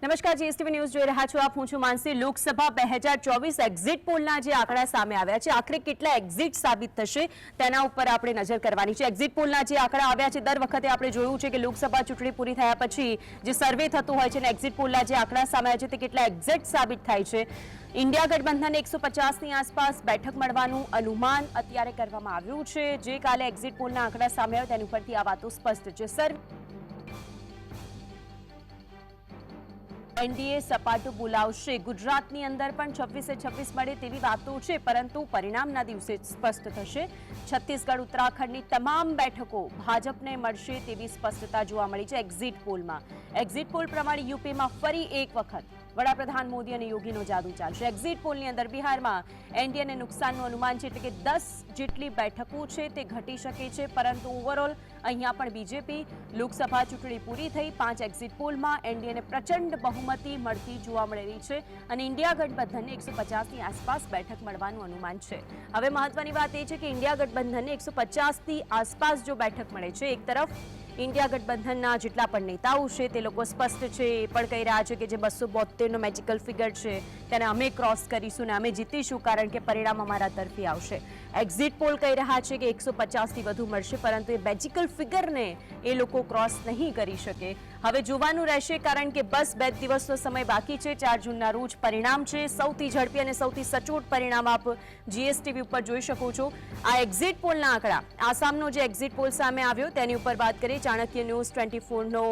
નમસ્કાર, GSTV news જોઈ રહ્યા છો આપ। હું છું માનસી। લોકસભા 2024 એક્ઝિટ પોલના જે આંકડા સામે આવ્યા છે, આખરે કેટલા એક્ઝિટ સાબિત થશે તેના ઉપર આપણે નજર કરવાની છે। એક્ઝિટ પોલના જે આંકડા આવ્યા છે, દર વખતે આપણે જોયું છે કે લોકસભા ચૂંટણી પૂરી થયા પછી જે સર્વે થતું હોય છે અને એક્ઝિટ પોલના જે આંકડા સામે આવ્યા છે તે કેટલા એક્ઝેક્ટ સાબિત થાય છે। ઇન્ડિયા ગઠબંધનને 150ની આસપાસ બેઠક મળવાનું અનુમાન અત્યારે કરવામાં આવ્યું છે। જે કાલે એક્ઝિટ પોલના આંકડા સામે આવ્યા તેની ઉપરથી આ વાતો સ્પષ્ટ છે। એનડીએ સપાટું બોલાવશે। ગુજરાતની અંદર પણ 26 મળે તેવી વાતો છે, પરંતુ પરિણામના દિવસે સ્પષ્ટ થશે। છત્તીસગઢ, ઉત્તરાખંડની તમામ બેઠકો ભાજપને મળશે તેવી સ્પષ્ટતા જોવા મળી છે એક્ઝિટ પોલમાં। એક્ઝિટ પોલ પ્રમાણે યુપીમાં ફરી એક વખત વડાપ્રધાન મોદી અને યોગીનો જાદુ ચાલશે। એક્ઝિટ પોલની અંદર બિહારમાં એનડીએને નુકસાનનું અનુમાન છે, એટલે કે 10 જેટલી બેઠકો છે તે ઘટી શકે છે, પરંતુ ઓવરઓલ અહીંયા પણ બીજેપી લોકસભા ચૂંટણી પૂરી થઈ 5 એક્ઝિટ પોલમાં એનડીએને પ્રચંડ બહુમતી મળતી જોવા મળી રહી છે અને ઇન્ડિયા ગઠબંધનને 150ની આસપાસ બેઠક મળવાનું અનુમાન છે। હવે મહત્વની વાત એ છે કે ઇન્ડિયા ગઠબંધનને 150ની આસપાસ જો બેઠક મળે છે, એક તરફ ઇન્ડિયા ગઠબંધનના જેટલા પણ નેતાઓ છે તે લોકો સ્પષ્ટ છે, એ પણ કહી રહ્યા છે કે જે 272નો મેજિકલ ફિગર છે તેને અમે ક્રોસ કરીશું અને અમે જીતીશું, કારણ કે પરિણામ અમારા તરફી આવશે। એક્ઝિટ પોલ કહી રહ્યા છે કે 150થી વધુ મળશે, પરંતુ એ મેજિકલ ફિગરને એ લોકો ક્રોસ નહીં કરી શકે। હવે જોવાનું રહેશે, કારણ કે બસ 2 દિવસનો સમય બાકી છે। 4 જૂનના રોજ પરિણામ છે। સૌથી ઝડપી અને સૌથી સચોટ પરિણામ આપ જીએસટીવી ઉપર જોઈ શકો છો। આ એક્ઝિટ પોલના આંકડા, આસામનો જે એક્ઝિટ પોલ સામે આવ્યો તેની ઉપર વાત કરીએ। ચાણક્ય ન્યૂઝ 24નો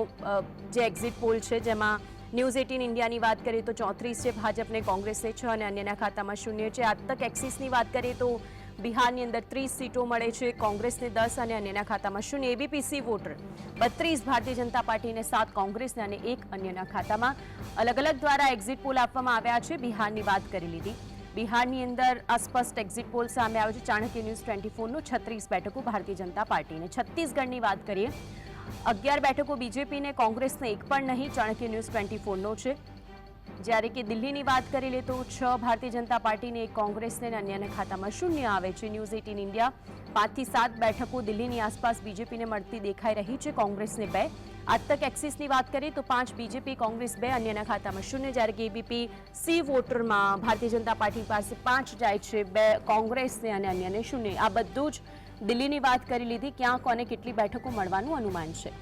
જે એક્ઝિટ પોલ છે, જેમાં ન્યૂઝ 18 ઇન્ડિયાની વાત કરીએ તો 34 છે, ભાજપને કોંગ્રેસને 6 અને અન્યના ખાતામાં 0 છે। આજ તક એક્સિસની વાત કરીએ તો બિહારની અંદર 30 સીટો મળે છે, કોંગ્રેસને 10 અને અન્યના ખાતામાં 0। એબીપીસી વોટર 32, ભારતીય જનતા પાર્ટીને 7, કોંગ્રેસને અને 1 અન્યના ખાતામાં। અલગ અલગ દ્વારા એક્ઝિટ પોલ આપવામાં આવ્યા છે। બિહારની વાત કરી લીધી। બિહારની અંદર અસ્પષ્ટ એક્ઝિટ પોલ સામે આવ્યો છે। ચાણક્ય ન્યૂઝ 24નો 36 બેઠકો ભારતીય જનતા પાર્ટીને। છત્તીસગઢની વાત કરીએ, 11 બેઠકો બીજેપીને, કોંગ્રેસને 1 પણ નહીં, ચાણક્ય ન્યૂઝ 24નો છે। જ્યારે કે દિલ્હીની વાત કરી લે તો 6 ભારતીય જનતા પાર્ટીને, 1 કોંગ્રેસને અને અન્યના ખાતામાં 0 આવે છે। ન્યૂઝ 18 ઇન્ડિયા 5 થી 7 બેઠકો દિલ્હીની આસપાસ બીજેપીને મળતી દેખાઈ રહી છે, કોંગ્રેસને 2। આજ તક એક્સિસની વાત કરીએ તો 5 બીજેપી, કોંગ્રેસ 2, અન્યના ખાતામાં 0। જ્યારે કે ABP C વોટરમાં Bharatiya Janata party પાસે 5 જાય છે, 2 કોંગ્રેસને અને અન્યને 0। આ બધું જ દિલ્હીની વાત કરી લીધી, ક્યાં કોને કેટલી બેઠકો મળવાનું અનુમાન છે।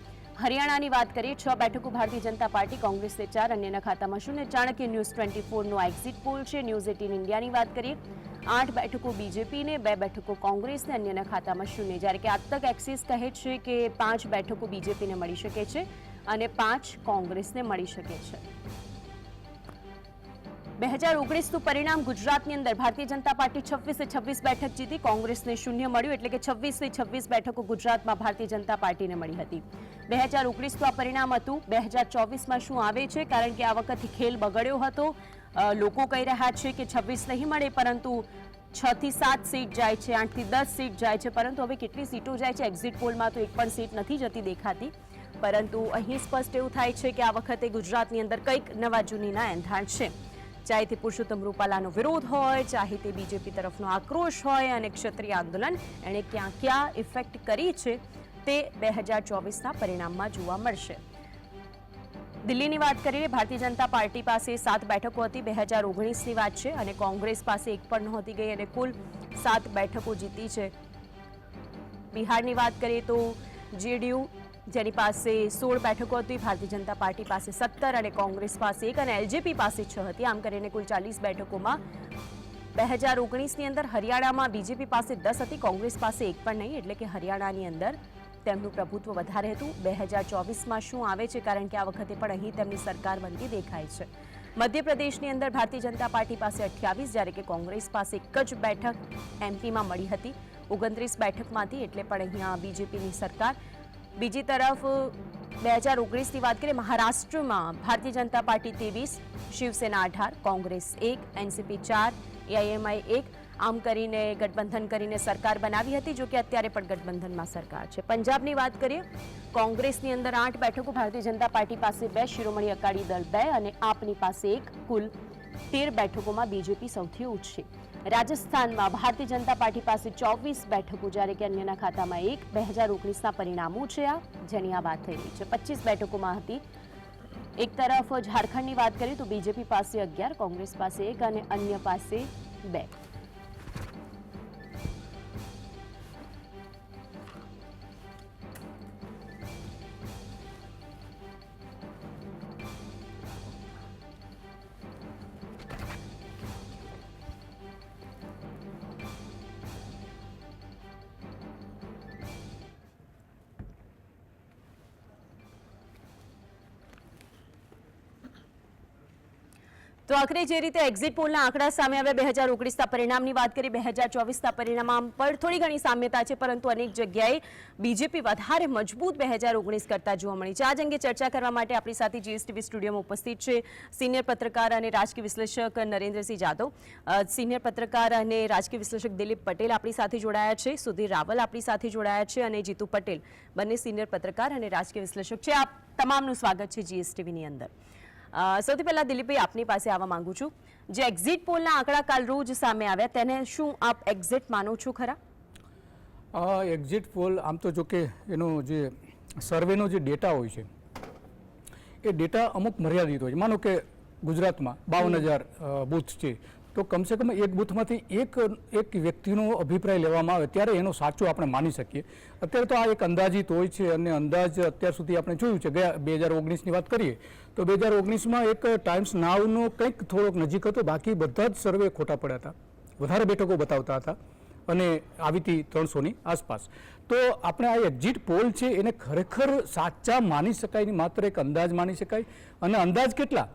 હરિયાણાની વાત કરીએ, 6 બેઠકો ભારતીય જનતા પાર્ટી, કોંગ્રેસને 4, અન્યના ખાતામાં 0। ચાણક્ય ન્યૂઝ 24નો એક્ઝિટ પોલ છે। ન્યૂઝ 18 ઇન્ડિયાની વાત કરીએ, 8 બેઠકો બીજેપીને, 2 બેઠકો કોંગ્રેસને, અન્યના ખાતામાં 0। જ્યારે કે આજ તક એક્સિસ કહે છે કે 5 બેઠકો બીજેપીને મળી શકે છે અને 5 કોંગ્રેસને મળી શકે છે। 2019નું પરિણામ ગુજરાતની અંદર ભારતીય જનતા પાર્ટી 26 બેઠક જીતી, કોંગ્રેસને 0 મળ્યું, એટલે કે 26 બેઠકો ગુજરાતમાં ભારતીય જનતા પાર્ટીને મળી હતી। 2019નું આ પરિણામ હતું। 2024માં શું આવે છે, કારણ કે આ વખતે ખેલ બગડ્યો હતો। લોકો કહી રહ્યા છે કે 26 નહીં મળે, પરંતુ 6 થી 7 સીટ જાય છે, 8 થી 10 સીટ જાય છે, પરંતુ હવે કેટલી સીટો જાય છે એક્ઝિટ પોલમાં તો એક પણ સીટ નથી જતી દેખાતી। પરંતુ અહીં સ્પષ્ટ એવું થાય છે કે આ વખતે ગુજરાતની અંદર કંઈક નવા જૂનીના એંધાણ છે। ચાહે તે પુરુષોત્તમ રૂપાલાનો વિરોધ હોય, ચાહે તે બીજેપી તરફનો આક્રોશ હોય, અને ક્ષત્રિય આંદોલન એણે ક્યાં ઇફેક્ટ કરી છે તે 2024ના પરિણામમાં જોવા મળશે। દિલ્હીની વાત કરીએ, ભારતીય જનતા પાર્ટી પાસે 7 બેઠકો હતી, 2019ની વાત છે, અને કોંગ્રેસ પાસે 1 પણ નહોતી ગઈ અને કુલ 7 બેઠકો જીતી છે। બિહારની વાત કરીએ તો જેડીયુ, જેની પાસે 16 બેઠકો હતી, ભારતીય જનતા પાર્ટી પાસે 17 અને કોંગ્રેસ પાસે 1 અને એલજેપી પાસે 6 હતી, આમ કરીને કુલ 40 બેઠકોમાં। 2019ની અંદર હરિયાણામાં બીજેપી પાસે 10 હતી, કોંગ્રેસ પાસે 1 પણ નહીં, એટલે કે હરિયાણાની અંદર તેમનું પ્રભુત્વ વધારે હતું। 2024માં શું આવે છે, કારણ કે આ વખતે પણ અહીં તેમની સરકાર બનતી દેખાય છે। મધ્યપ્રદેશની અંદર ભારતીય જનતા પાર્ટી પાસે 28, જ્યારે કે કોંગ્રેસ પાસે 1 જ બેઠક એમપીમાં મળી હતી। 29 બેઠકમાંથી, એટલે પણ અહીંયા બીજેપીની સરકાર। બીજી તરફ 2019ની વાત કરીએ, મહારાષ્ટ્રમાં ભારતીય જનતા પાર્ટી 23, શિવસેના 18, કોંગ્રેસ 1, એનસીપી 4, એઆઈએમઆઈ 1, આમ કરીને ગઠબંધન કરીને સરકાર બનાવી હતી, જો કે અત્યારે પણ ગઠબંધનમાં સરકાર છે। પંજાબની વાત કરીએ, કોંગ્રેસની અંદર 8 બેઠકો, ભારતીય જનતા પાર્ટી પાસે 2, શિરોમણી અકાલી દળ 2 અને આપની પાસે 1, કુલ 13 બેઠકોમાં બીજેપી સૌથી ઓછી। રાજસ્થાનમાં ભારતીય જનતા પાર્ટી પાસે 24 બેઠકો, જ્યારે કે અન્યના ખાતામાં 1। 2019ના પરિણામો છે આ, જેની આ વાત થઈ રહી છે। 25 બેઠકોમાં હતી એક તરફ ઝારખંડની વાત કરીએ તો બીજેપી પાસે 11, કોંગ્રેસ પાસે 1 અને અન્ય પાસે 2. તો આખરે જે રીતે એક્ઝિટ પોલના આંકડા સામે આવ્યા 2019ના પરિણામની વાત કરી, 2024ના પરિણામ પર થોડી ઘણી સામ્યતા છે, પરંતુ અનેક જગ્યાએ બીજેપી વધારે મજબૂત 2019 કરતા જોવા મળી છે. આજ અંગે ચર્ચા કરવા માટે આપણી સાથે જીએસટીવી સ્ટુડિયોમાં ઉપસ્થિત છે સિનિયર પત્રકાર અને રાજકીય વિશ્લેષક નરેન્દ્રસિંહ જાદવ, સિનિયર પત્રકાર અને રાજકીય વિશ્લેષક દિલીપ પટેલ આપણી સાથે જોડાયા છે, સુધીર રાવલ આપણી સાથે જોડાયા છે અને જીતુ પટેલ, બંને સિનિયર પત્રકાર અને રાજકીય વિશ્લેષક છે. આપ તમામનું સ્વાગત છે જીએસટીવીની અંદર. સૌથી પહેલા દિલીપભાઈ આપની પાસે આવવા માંગુ છું. જે એક્ઝિટ પોલના આંકડા કાલ રોજ સામે આવ્યા તેને શું આપ એક્ઝિટ માનો છો ખરા? એક્ઝિટ પોલ આમ તો જો કે એનો જે સર્વેનો જે ડેટા હોય છે એ ડેટા અમુક મર્યાદિત હોય છે. માનો કે ગુજરાતમાં 52,000 બૂથ છે, તો કમસે કમ એક બૂથમાંથી એક વ્યક્તિનો અભિપ્રાય લેવામાં આવે ત્યારે એનો સાચો આપણે માની શકીએ. અત્યારે તો આ એક અંદાજિત હોય છે અને અંદાજ અત્યાર સુધી આપણે જોયું છે. ગયા 2019ની વાત કરીએ તો 2019માં એક ટાઈમ્સ નાવનો કંઈક થોડોક નજીક હતો, બાકી બધા જ સર્વે ખોટા પડ્યા હતા, વધારે બેઠકો બતાવતા હતા અને આવી હતી 300ની આસપાસ. તો આપણે આ એક્ઝિટ પોલ છે એને ખરેખર સાચા માની શકાય નહીં, માત્ર એક અંદાજ માની શકાય. અને અંદાજ કેટલા?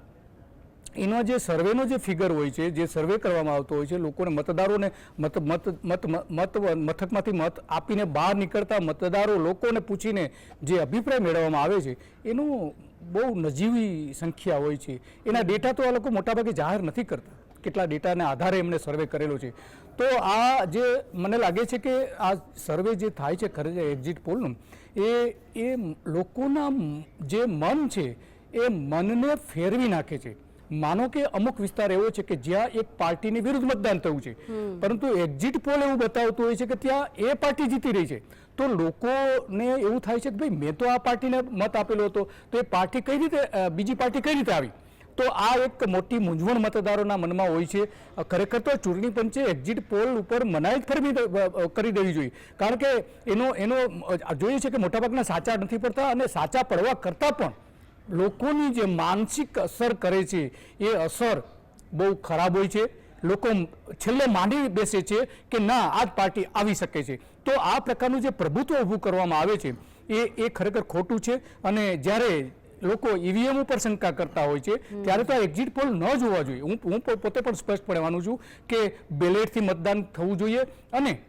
એનો જે સર્વેનો જે ફિગર હોય છે, જે સર્વે કરવામાં આવતો હોય છે, લોકોને મતદારોને મથકમાંથી મત આપીને બહાર નીકળતા મતદારો લોકોને પૂછીને જે અભિપ્રાય મેળવવામાં આવે છે એનું બહુ નજીવી સંખ્યા હોય છે. એના ડેટા તો આ લોકો મોટાભાગે જાહેર નથી કરતા, કેટલા ડેટાના આધારે એમણે સર્વે કરેલો છે. તો આ જે મને લાગે છે કે આ સર્વે જે થાય છે ખરેખર એક્ઝિટ પોલનું એ લોકોના જે મન છે એ મનને ફેરવી નાખે છે. માનો કે અમુક વિસ્તાર એવો છે કે જ્યાં એક પાર્ટીની વિરુદ્ધ મતદાન થયું છે, પરંતુ એક્ઝિટ પોલ એવું બતાવતું હોય છે કે ત્યાં એ પાર્ટી જીતી રહી છે. તો લોકોને એવું થાય છે કે ભાઈ મેં તો આ પાર્ટીને મત આપેલો હતો, તો એ પાર્ટી કઈ રીતે બીજી પાર્ટી કઈ રીતે આવી? તો આ એક મોટી મૂંઝવણ મતદારોના મનમાં હોય છે. ખરેખર તો ચૂંટણી પંચે એક્ઝિટ પોલ ઉપર મનાઈ કરી દેવી જોઈએ, કારણ કે એનો જોઈએ છે કે મોટાભાગના સાચા નથી પડતા અને સાચા પડવા કરતાં પણ લોકોની જે માનસિક અસર કરે છે એ અસર બહુ ખરાબ હોય છે. લોકો છેલ્લે માની બેસે છે કે ના આ જ પાર્ટી આવી શકે છે. તો આ પ્રકારનું જે પ્રભુત્વ ઊભું કરવામાં આવે છે એ ખરેખર ખોટું છે. અને જ્યારે લોકો ઈવીએમ ઉપર શંકા કરતા હોય છે ત્યારે તો આ એક્ઝિટ પોલ ન જોવા જોઈએ. હું પોતે પણ સ્પષ્ટપણે માનું છું કે બેલેટથી મતદાન થવું જોઈએ અને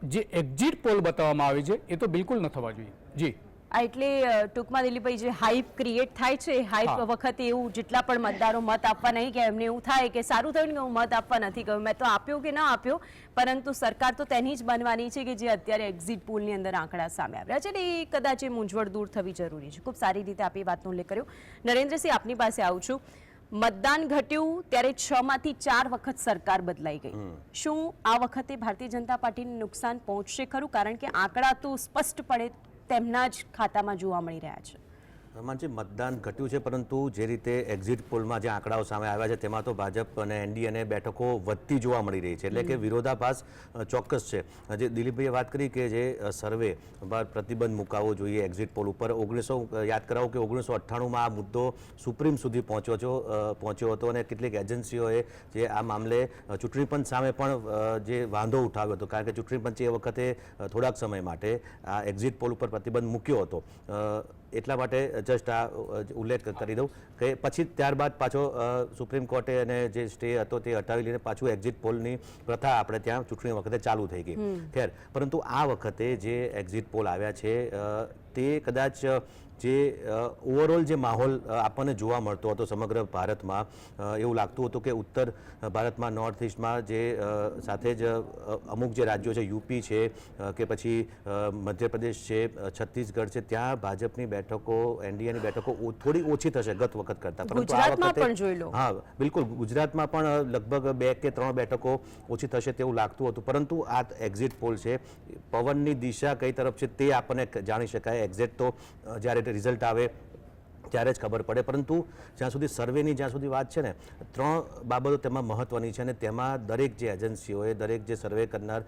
જે એક્ઝિટ પોલ બતાવવામાં આવે છે એ તો બિલકુલ ન થવા જોઈએ. જી, એટલે ટૂંકમાં દિલીપભાઈ જે હાઈપ ક્રિએટ થાય છે, હાઈપ વખતે એવું જેટલા પણ મતદારો મત આપવા નહીં ગયા એમને એવું થાય કે સારું થયું કે હું મત આપવા નથી ગયો, મેં તો આપ્યો કે ના આપ્યો, પરંતુ સરકાર તો તેની જ બનવાની છે કે જે અત્યારે એક્ઝિટ પોલની અંદર આંકડા સામે આવ્યા છે ને એ કદાચ એ મૂંઝવણ દૂર થવી જરૂરી છે. ખૂબ સારી રીતે આપે વાતનો ઉલ્લેખ કર્યો. નરેન્દ્રસિંહ આપની પાસે આવું છું. મતદાન ઘટ્યું ત્યારે 6માંથી 4 વખત સરકાર બદલાઈ ગઈ. શું આ વખતે ભારતીય જનતા પાર્ટીને નુકસાન પહોંચશે ખરું? કારણ કે આંકડા તો સ્પષ્ટપણે તેમના જ ખાતામાં જોવા મળી રહ્યા છે. જે મતદાન ઘટ્યું છે, પરંતુ જે રીતે એક્ઝિટ પોલમાં જે આંકડાઓ સામે આવ્યા છે તેમાં તો ભાજપ અને એનડીએને બેઠકો વધતી જોવા મળી રહી છે, એટલે કે વિરોધાભાસ ચોક્કસ છે. જે દિલીપભાઈએ વાત કરી કે જે સર્વે પર પ્રતિબંધ મુકાવવો જોઈએ એક્ઝિટ પોલ ઉપર, યાદ કરાવો કે 1998માં આ મુદ્દો સુપ્રીમ સુધી પહોંચ્યો હતો અને કેટલીક એજન્સીઓએ જે આ મામલે ચૂંટણી પંચ સામે પણ જે વાંધો ઉઠાવ્યો હતો, કારણ કે ચૂંટણી પંચે એ વખતે થોડાક સમય માટે આ એક્ઝિટ પોલ ઉપર પ્રતિબંધ મૂક્યો હતો. એટલા માટે જસ્ટ આ ઉલ્લેખ કરી દઉં કે પછી ત્યારબાદ પાછો સુપ્રીમ કોર્ટે અને જે સ્ટે હતો તે હટાવી લઈને પાછું એક્ઝિટ પોલની પ્રથા આપણે ત્યાં ચૂંટણી વખતે ચાલુ થઈ ગઈ. ખેર, પરંતુ આ વખતે જે એક્ઝિટ પોલ આવ્યા છે તે કદાચ જે ઓવરઓલ જે માહોલ આપણને જોવા મળતો હતો સમગ્ર ભારતમાં, એવું લાગતું હતું કે ઉત્તર ભારતમાં, નોર્થ ઇસ્ટમાં જે સાથે જ અમુક જે રાજ્યો છે, યુપી છે કે પછી મધ્યપ્રદેશ છે, છત્તીસગઢ છે, ત્યાં ભાજપની બેઠકો, એનડીએની બેઠકો થોડી ઓછી થશે ગત વખત કરતા. પરંતુ આ વખતે હા બિલકુલ ગુજરાતમાં પણ લગભગ 2 કે 3 બેઠકો ઓછી થશે તેવું લાગતું હતું. પરંતુ આ એક્ઝિટ પોલ છે, પવનની દિશા કઈ તરફ છે તે આપણને જાણી શકાય. એક્ઝિટ તો જ્યારે રિઝલ્ટ આવે ત્યારે જ ખબર પડે. પરંતુ જ્યાં સુધી સર્વેની જ્યાં સુધી વાત છે ને, 3 બાબતો તેમાં મહત્વની છે અને તેમાં દરેક જે એજન્સીઓએ, દરેક જે સર્વે કરનાર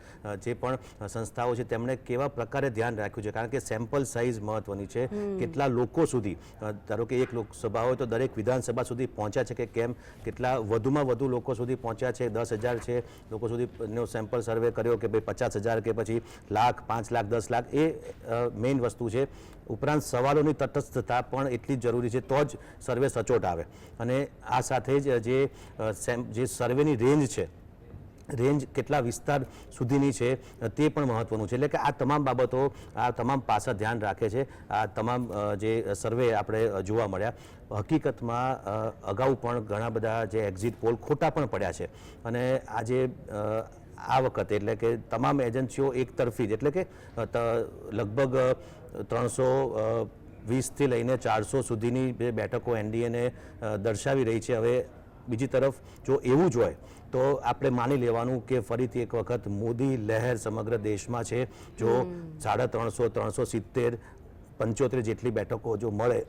જે પણ સંસ્થાઓ છે તેમણે કેવા પ્રકારે ધ્યાન રાખ્યું છે, કારણ કે સેમ્પલ સાઇઝ મહત્વની છે. કેટલા લોકો સુધી, ધારો કે એક લોકસભા હોય તો દરેક વિધાનસભા સુધી પહોંચ્યા છે કે કેમ, કેટલા વધુમાં વધુ લોકો સુધી પહોંચ્યા છે, 10,000 છે લોકો સુધીનો સેમ્પલ સર્વે કર્યો કે ભાઈ 50,000 કે પછી લાખ, 5 લાખ, 10 લાખ, એ મેઇન વસ્તુ છે. ઉપરાંત સવાલોની તટસ્થતા પણ એટલી જ જરૂરી છે, તો જ સર્વે સચોટ આવે. અને આ સાથે જ જે સર્વેની રેન્જ છે, રેન્જ કેટલા વિસ્તાર સુધીની છે તે પણ મહત્વનું છે. એટલે કે આ તમામ બાબતો, આ તમામ પાસા ધ્યાન રાખે છે આ તમામ જે સર્વે આપણે જોવા મળ્યા. હકીકતમાં અગાઉ પણ ઘણા બધા જે એક્ઝિટ પોલ ખોટા પણ પડ્યા છે અને આજે આ વખતે એટલે કે તમામ એજન્સીઓ એકતરફી જ, એટલે કે લગભગ 320થી લઈને 400 સુધીની બે બેઠકો એનડીએને દર્શાવી રહી છે. હવે બીજી તરફ જો એવું જ હોય તો આપણે માની લેવાનું કે ફરીથી એક વખત મોદી લહેર સમગ્ર દેશમાં છે. જો 350, 370, 75 જેટલી બેઠકો જો મળે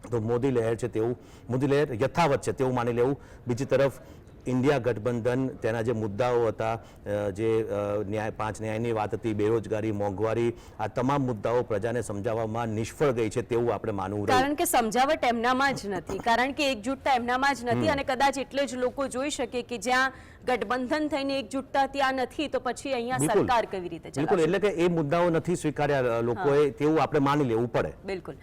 તો મોદી લહેર છે તેવું, મોદી લહેર યથાવત છે તેવું માની લેવું. બીજી તરફ ઇન્ડિયા ગઠબંધન, તેના જે મુદ્દાઓ હતા, જે 5 ન્યાયની વાત હતી, બેરોજગારી, મોંઘવારી, આ તમામ મુદ્દાઓ પ્રજાને સમજાવવામાં નિષ્ફળ ગઈ છે તેવું આપણે માનવું રહ્યું. કારણ કે સમજાવટ એમનામાં જ નથી, કારણ કે એકજૂટતા એમનામાં જ નથી અને કદાચ એટલે જ લોકો જોઈ શકે કે જ્યાં ગઠબંધન થઈને એકજૂટતા ત્યાં નથી તો પછી અહીંયા સરકાર કેવી રીતે ચલાવશે. બિલકુલ, એટલે કે એ મુદ્દાઓ નથી સ્વીકાર્યા લોકોએ તેવું આપણે માની લેવું પડે. બિલકુલ.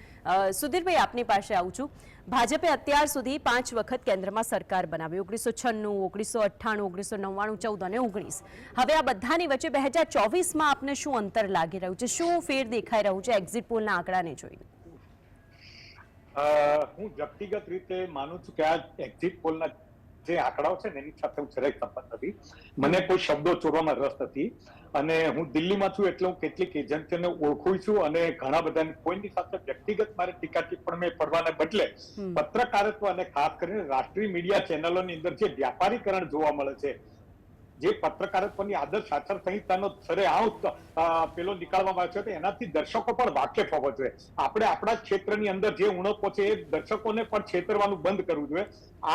સુધીરભાઈ, આપની પાસે આવું છું. ભાજપે અત્યાર સુધી 5 વખત કેન્દ્રમાં સરકાર બનાવી, 1996, 1998, 1999, 14 અને 19. હવે આ બધાની વચ્ચે 2024માં આપને શું અંતર લાગી રહ્યું છે, શું ફેર દેખાઈ રહ્યું છે એક્ઝિટ પોલના આંકડાને જોઈને? હું વ્યક્તિગત રીતે માનું છું કે આ એક્ઝિટ પોલના જે આંકડાઓ છે ને એની સાથે હું જરાય સંબંધ નથી. મને કોઈ શબ્દો ચોરવામાં રસ નથી અને હું દિલ્હીમાં છું એટલે હું કેટલીક એજન્સીઓને ઓળખું છું અને ઘણા બધાની કોઈની સાથે વ્યક્તિગત મારે ટીકા ટિપ્પણી પડવાને બદલે પત્રકારત્વ અને ખાસ કરીને રાષ્ટ્રીય મીડિયા ચેનલોની અંદર જે વ્યાપારીકરણ જોવા મળે છે, જે પત્રકારત્વની આદર્શ આચાર સંહિતાનો સરેઆમ પેલો નીકાળવામાં આવ્યો છે, એનાથી દર્શકો પણ વાકેફ હોવો જોઈએ. આપણે આપણા ક્ષેત્રની અંદર જે ઉણપો છે એ દર્શકોને પણ છેતરવાનું બંધ કરવું જોઈએ.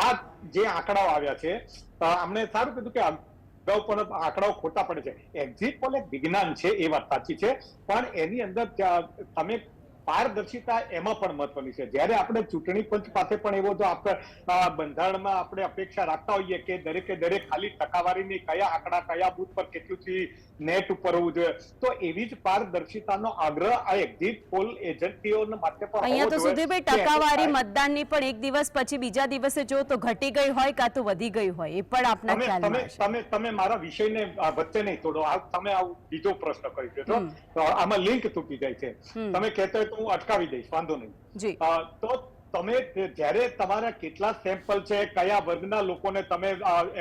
આ જે આંકડાઓ આવ્યા છે, અમને સારું કીધું કે અગાઉ પણ આંકડાઓ ખોટા પડે છે. એક્ઝિટ પોલ એક વિજ્ઞાન છે, એ વાત સાચી છે, પણ એની અંદર તમે પારદર્શિતા એમાં પણ મહત્વની છે. જ્યારે આપણે ચૂંટણી પંચ પાસે પણ એવો જો આપણે બંધારણમાં આપણે અપેક્ષા રાખતા હોઈએ કે દરેકે દરેક ખાલી ટકાવારીની કયા આંકડા કયા બૂથ પર કેટલું છે નેટ ઉપર હોવું જોઈએ, તો એવી જ પારદર્શિતાનો આગ્રહ આ એક્ઝિટ પોલ એજન્સીઓને માટે પણ અહીંયા તો સુધીરભાઈ ટકાવારી મતદાનની પણ એક દિવસ પછી બીજા દિવસે જો તો ઘટી ગઈ હોય કાં તો વધી ગઈ હોય, એ પણ આપના ખ્યાલમાં છે. તમે મારા વિષયને વચ્ચે નહીં તોડો. તમે આવું બીજો પ્રશ્ન કરી દેજો તો આમાં લિંક તૂટી જાય છે. તમે કહેતો હોય તો હું અટકાવી દઈશ, વાંધો નહીં. તો તમે જ્યારે તમારા કેટલા સેમ્પલ છે, કયા વર્ગના લોકોને તમે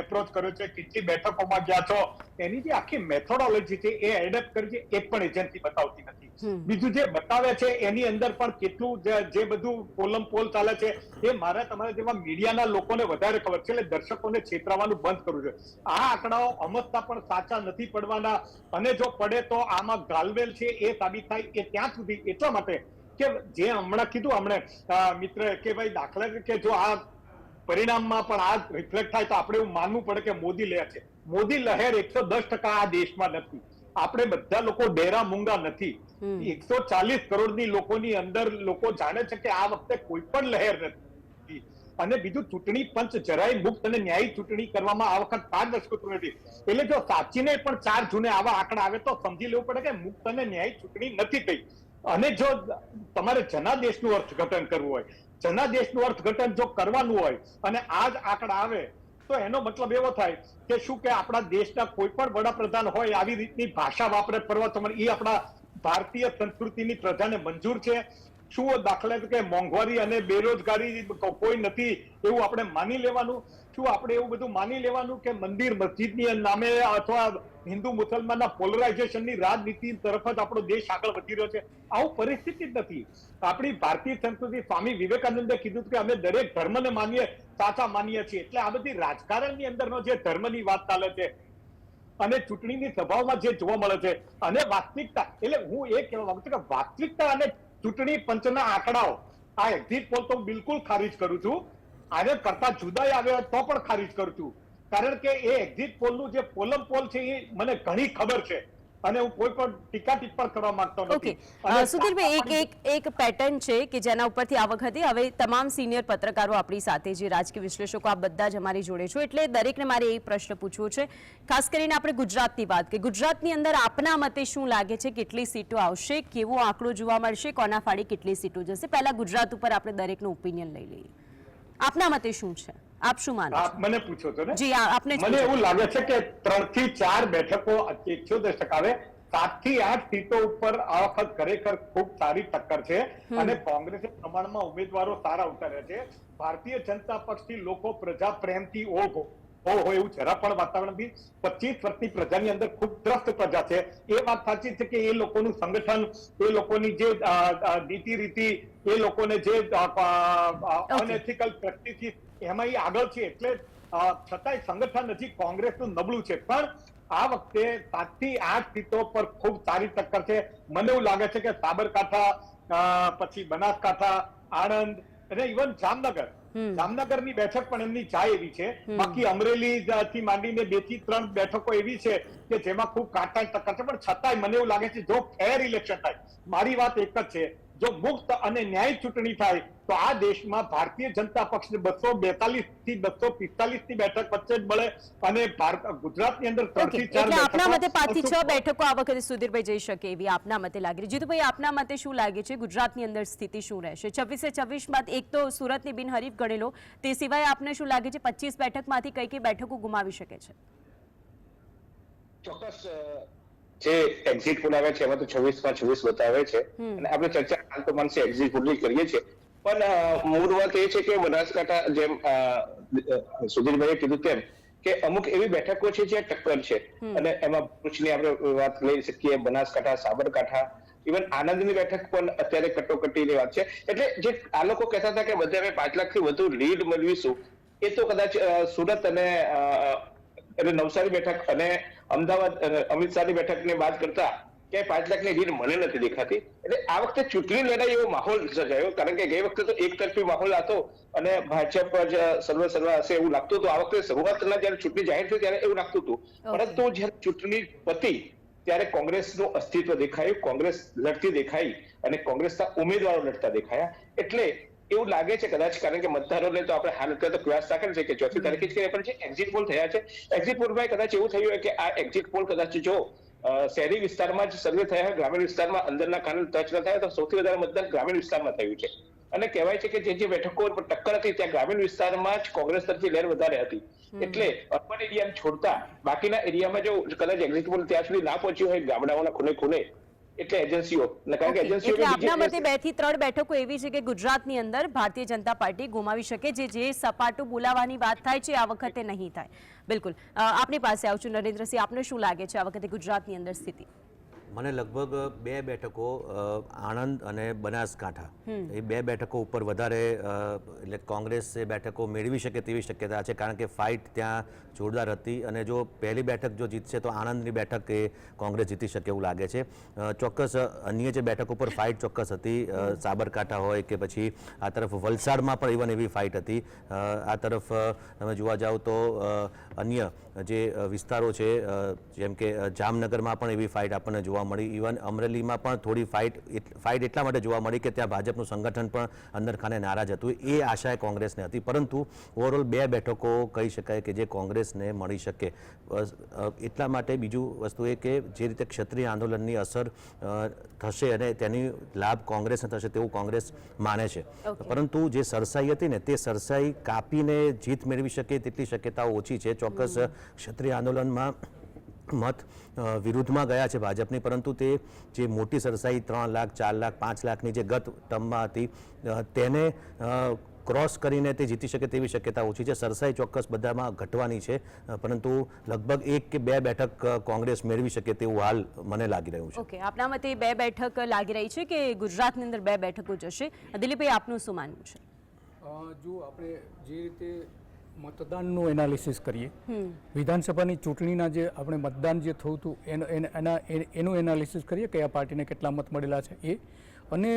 એપ્રોચ કર્યો છે, કેટલી બેઠકોમાં ગયા છો, એની જે આખી મેથોડોલોજી છે એ એડપ્ટ કરી છે, એ પણ એજન્સી બતાવતી નથી. બીજું જે બતાવે છે એની અંદર પણ કેટલું જે બધું પોલમ પોલ ચાલે છે એ મારા તમારા જેવા મીડિયાના લોકોને વધારે ખબર છે, એટલે દર્શકોને છેતરાવાનું બંધ કરવું જોઈએ. આ આંકડાઓ અમસ્તા પણ સાચા નથી પડવાના અને જો પડે તો આમાં ગાલવેલ છે એ સાબિત થાય એ ત્યાં સુધી. એટલા માટે કે જે હમણાં કીધું મિત્ર કે ભાઈ દાખલા તરીકે જો આ પરિણામમાં પણ આ રિફ્લેક્ટ થાય તો આપણે એવું માનવું પડે કે મોદી લહેર છે. મોદી લહેર 110% આ દેશમાં નથી. આપણે બધા લોકો ડેરા મૂંગા નથી. 140 કરોડની લોકોની અંદર લોકો જાણે છે કે આ વખતે કોઈ પણ લહેર નથી. અને બીજું, ચૂંટણી પંચ જરાય મુક્ત અને ન્યાયી ચૂંટણી કરવામાં આ વખત પારદર્શક નથી. એટલે જો સાચીને પણ 4 જૂને આવા આંકડા આવે તો સમજી લેવું પડે કે મુક્ત અને ન્યાયી ચૂંટણી નથી થઈ. અને જો તમારે જનાદેશનું અર્થઘટન કરવું હોય, જનાદેશનું અર્થઘટન જો કરવાનું હોય અને આ જ આંકડા આવે તો એનો મતલબ એવો થાય કે શું કે આપણા દેશના કોઈ પણ વડાપ્રધાન હોય આવી રીતની ભાષા વાપરે પર્વતોમાં, એ આપણા ભારતીય સંસ્કૃતિની પ્રજાને મંજૂર છે? શું દાખલા તરીકે મોંઘવારી અને બેરોજગારી કોઈ નથી એવું આપણે માની લેવાનું? શું આપણે એવું બધું માની લેવાનું કે મંદિર મસ્જિદની નામે અથવા હિન્દુ મુસલમાનના પોલરાઇઝેશનની રાજનીતિ તરફ જ આપણો દેશ આગળ વધી રહ્યો છે? આવું પરિસ્થિતિ જ નથી. આપણી ભારતીય સંસ્કૃતિ, સ્વામી વિવેકાનંદે કીધું કે અમે દરેક ધર્મને માનીએ, સાચા માનીએ છીએ. એટલે આ બધી રાજકારણની અંદરનો જે ધર્મની વાત ચાલે છે અને ચૂંટણીની સભાઓમાં જે જોવા મળે છે અને વાસ્તવિકતા, એટલે હું એ કહેવા માંગુ છું કે વાસ્તવિકતા અને ચૂંટણી પંચના આંકડાઓ આ એક્ઝિટ પોલ તો બિલકુલ ખારીજ કરું છું. આને કરતા જુદાઈ આવે તો પણ ખારીજ કરું છું, કારણ કે એ એક્ઝિટ પોલનું જે પોલમ પોલ છે એ મને ઘણી ખબર છે અને હું કોઈ પણ ટીકા ટિપ્પણ કરવા માંગતો ઓકે નથી. સુધીરભાઈ, એક પેટર્ન છે કે જેના ઉપરથી આ વખતે હવે તમામ સિનિયર પત્રકારો આપણી સાથે, જે રાજકીય વિશ્લેષકો, આ બધા જ અમારી જોડે છો, એટલે દરેકને મારે એ પ્રશ્ન પૂછવો છે, ખાસ કરીને આપણે ગુજરાતની વાત કરીએ. ગુજરાતની અંદર આપના મતે શું લાગે છે, કેટલી સીટો આવશે, કેવો આંકડો જોવા મળશે, કોના ફાળે કેટલી સીટો જશે? પહેલા ગુજરાત ઉપર આપણે દરેકનું ઓપિનિયન લઈ લઈએ. આપના મતે શું છે, આપ શું માનો છો? મને પૂછો છો ને? જી, આપને મને એવું લાગે છે કે 3 થી 4 બેઠકો 78% 7 થી 8 સીટો ઉપર આ વખત ખરેખર ખૂબ સારી ટક્કર છે અને કોંગ્રેસે પ્રમાણમાં ઉમેદવારો સારા ઉતાર્યા છે. ભારતીય જનતા પક્ષથી લોકો પ્રજા પ્રેમથી હોય એવું જરા પણ વાતાવરણ નથી. 25 વર્ષની પ્રજાની અંદર ખૂબ ત્રસ્ત પ્રજા છે. એ વાત સાચી છે કે એ લોકોનું સંગઠન, એ લોકોની જે નીતિ રીતિ, એ લોકોને જે અનએથિકલ પ્રેક્ટિસિસ, એમાં એ આગળ છે. એટલે છતાંય સંગઠન હજી કોંગ્રેસનું નબળું છે. પણ આ વખતે 7 થી 8 સીટો પર ખૂબ સારી ટક્કર છે. મને એવું લાગે છે કે સાબરકાંઠા, પછી બનાસકાંઠા, આણંદ અને ઇવન જામનગરની બેઠક પણ એમની જાય એવી છે. બાકી અમરેલી થી માંડીને 2 થી 3 બેઠકો એવી છે કે જેમાં ખૂબ કાટાઈ ટક્કર છે. પણ છતાંય મને એવું લાગે છે જો ફેર ઇલેક્શન થાય, મારી વાત એક જ છે, જો મુક્ત અને ન્યાયી ચૂંટણી થાય તો આ દેશમાં ભારતીય જનતા પક્ષને 242 થી 245 ની બેઠક વચ્ચે જ મળે અને ગુજરાતની અંદર 3 થી 4 એટલે આપના મતે 5 થી 6 બેઠકો બેઠકો આ વખતે સુધીરભાઈ જઈ શકે એવી આપના મતે લાગી રહી. જીતુભાઈ, આપના મતે શું લાગે છે, ગુજરાતની અંદર સ્થિતિ શું રહેશે? 26 બાદ એક તો સુરતની બિનહરીફ ગણેલો, તે સિવાય આપને શું લાગે છે 25 બેઠકમાંથી કઈ કઈ બેઠકો ગુમાવી શકે છે? ચોક્કસ જે એક્ઝિટ પોલ આવે છે એમાં તો 26 બતાવે છે અને આપણે ચર્ચા હાલ તો માનસે એક્ઝિટ પોલની કરીએ છીએ. પણ મૂળ વાત એ છે કે બનાસકાંઠા, જેમ સુધીરભાઈએ કીધું તેમ, કે અમુક એવી બેઠકો છે જ્યાં ટક્કર છે અને એમાં ભરૂચની આપણે વાત લઈ શકીએ, બનાસકાંઠા, સાબરકાંઠા, ઇવન આનંદની બેઠક પણ અત્યારે કટોકટીની વાત છે. એટલે જે આ લોકો કહેતા હતા કે બધે અમે 5 લાખથી વધુ લીડ મેળવીશું, એ તો કદાચ સુરત અને નવસારી બેઠક અને અમદાવાદ અમિત શાહની બેઠકને બાદ કરતા ક્યાંય 5 લાખની લીડ મને નથી દેખાતી. એટલે આ વખતે ચૂંટણી લડાઈ એવો માહોલ સર્જાયો, કારણ કે ગઈ વખતે તો એક તરફી માહોલ હતો અને ભાજપ જ સર્વ હશે એવું લાગતું હતું. આ વખતે શરૂઆતના જયારે ચૂંટણી જાહેર થઈ ત્યારે એવું લાગતું હતું, પરંતુ જયારે ચૂંટણી પતી ત્યારે કોંગ્રેસનું અસ્તિત્વ દેખાયું, કોંગ્રેસ લડતી દેખાઈ અને કોંગ્રેસના ઉમેદવારો લડતા દેખાયા. એટલે એવું લાગે છે કદાચ, કારણ કે મતદારોને તો આપણે હાલ અત્યારે તો પ્રયાસ રાખેલ છે કે 4મી તારીખે જ કરીએ, પણ જે એક્ઝિટ પોલ થયા છે, એક્ઝિટ પોલમાં કદાચ એવું થયું હોય કે આ એક્ઝિટ પોલ કદાચ જો શહેરી વિસ્તારમાં જ સર્વે થયા હોય, ગ્રામીણ વિસ્તારમાં અંદરના કારણે ટચ ન થયા, તો સૌથી વધારે મતદાન ગ્રામીણ વિસ્તારમાં થયું છે. અને કહેવાય છે કે જે બેઠકો પર ટક્કર હતી ત્યાં ગ્રામીણ વિસ્તારમાં જ કોંગ્રેસ તરફથી લહેર વધારે હતી. એટલે અર્બન એરિયાને છોડતા બાકીના એરિયામાં જો કદાચ એક્ઝિટ પોલ ત્યાં સુધી ના પહોંચ્યું હોય ગામડાઓના ખૂણે, એટલે એજન્સીઓ, કારણ કે એજન્સીઓ, એટલે આપના મતે 2 થી 3 બેઠકો એવી છે કે ગુજરાતની અંદર ભારતીય જનતા પાર્ટી ગુમાવી શકે, જે સપાટું બોલાવવાની વાત થાય છે આ વખતે નહીં થાય. બિલકુલ, આપની પાસે આવું છું નરેન્દ્રસિંહ, આપને શું લાગે છે આ વખતે ગુજરાતની અંદર સ્થિતિ? મને લગભગ 2 બેઠકો આણંદ અને બનાસકાંઠા, એ 2 બેઠકો ઉપર વધારે એટલે કોંગ્રેસ એ બેઠકો મેળવી શકે તેવી શક્યતા છે, કારણ કે ફાઇટ ત્યાં જોરદાર હતી અને જો પહેલી બેઠક જો જીતશે તો આણંદની બેઠક એ કોંગ્રેસ જીતી શકે એવું લાગે છે. ચોક્કસ અન્ય જે બેઠકો પર ફાઇટ ચોક્કસ હતી, સાબરકાંઠા હોય કે પછી આ તરફ વલસાડમાં પણ ઇવન એવી ફાઇટ હતી. આ તરફ તમે જોવા જાઓ તો અન્ય જે વિસ્તારો છે જેમ કે જામનગરમાં પણ એવી ફાઇટ આપણને જોવા મળી. ઇવન અમરેલીમાં પણ થોડી ફાઇટ એટલા માટે જોવા મળી કે ત્યાં ભાજપનું સંગઠન પણ અંદરખાને નારાજ હતું. એ આશાએ કોંગ્રેસને હતી, પરંતુ ઓવરઓલ 2 બેઠકો કહી શકાય કે જે કોંગ્રેસને મળી શકે. એટલા માટે બીજું વસ્તુ એ કે જે રીતે ક્ષત્રિય આંદોલનની અસર થશે અને તેની લાભ કોંગ્રેસને થશે તેવું કોંગ્રેસ માને છે. પરંતુ જે સરસાઈ હતી ને તે સરસાઈ કાપીને જીત મેળવી શકે તેટલી શક્યતાઓ ઓછી છે. ચોક્કસ ક્ષત્રિય આંદોલનમાં મત વિરુદ્ધમાં ગયા છે ભાજપની, પરંતુ તે જે મોટી સરસાઈ 3 લાખ, 4 લાખ, 5 લાખની જે ગત ટર્મમાં હતી તેને ક્રોસ કરીને તે જીતી શકે તેવી શક્યતા ઓછી છે. સરસાઈ ચોક્કસ બધામાં ઘટવાની છે, પરંતુ લગભગ 1 કે 2 બેઠક કોંગ્રેસ મેળવી શકે તેવું હાલ મને લાગી રહ્યું છે. ઓકે, આપના મતે 2 બેઠક લાગી રહી છે કે ગુજરાતની અંદર 2 બેઠકો જશે? દિલીપભાઈ, આપનું શું માનવું છે? જો આપણે જે રીતે મતદાનનું એનાલિસિસ કરીએ, વિધાનસભાની ચૂંટણીના જે આપણે મતદાન જે થયું હતું એનું એનાલિસિસ કરીએ, કયા પાર્ટીને કેટલા મત મળેલા છે એ, અને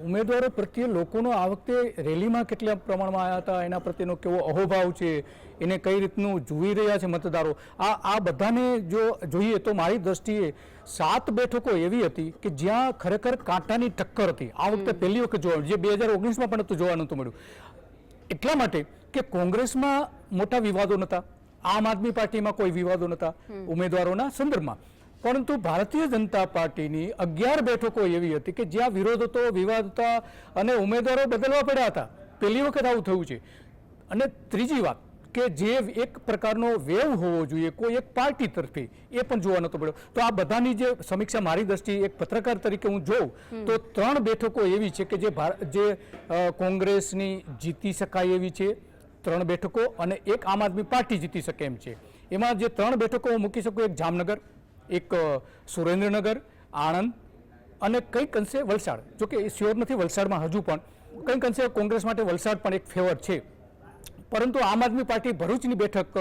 ઉમેદવારો પ્રત્યે લોકોનો આ વખતે રેલીમાં કેટલા પ્રમાણમાં આવ્યા હતા, એના પ્રત્યેનો કેવો અહોભાવ છે, એને કઈ રીતનું જોઈ રહ્યા છે મતદારો, આ બધાને જો જોઈએ તો મારી દ્રષ્ટિએ 7 બેઠકો એવી હતી કે જ્યાં ખરેખર કાંટાની ટક્કર હતી. આ વખતે પહેલી વખત જોવા, જે 2019માં પણ જોવા નહોતું મળ્યું. એટલા માટે કે કોંગ્રેસમાં મોટા વિવાદો નહોતા, આમ આદમી પાર્ટીમાં કોઈ વિવાદો નહોતા ઉમેદવારોના સંદર્ભમાં, પરંતુ ભારતીય જનતા પાર્ટીની 11 બેઠકો એવી હતી કે જ્યાં વિરોધ હતો, વિવાદ હતા અને ઉમેદવારો બદલવા પડ્યા હતા. પહેલી વખત આવું થયું છે. અને ત્રીજી વાત કે જે એક પ્રકારનો વેવ હોવો જોઈએ કોઈ એક પાર્ટી તરફથી, એ પણ જોવા નતો પડ્યો. તો આ બધાની જે સમીક્ષા મારી દ્રષ્ટિએ એક પત્રકાર તરીકે હું જોઉં તો 3 બેઠકો એવી છે કે જે કોંગ્રેસની જીતી શકાય એવી છે, 3 બેઠકો, અને એક આમ આદમી પાર્ટી જીતી શકે એમ છે. એમાં જે 3 બેઠકો હું મૂકી શકું, એક જામનગર, એક સુરેન્દ્રનગર, આણંદ અને કંઈક અંશે વલસાડ. જોકે એ શ્યોર નથી, વલસાડમાં હજુ પણ કંઈક અંશે કોંગ્રેસ માટે વલસાડ પણ એક ફેવર છે. પરંતુ આમ આદમી પાર્ટી ભરૂચની બેઠક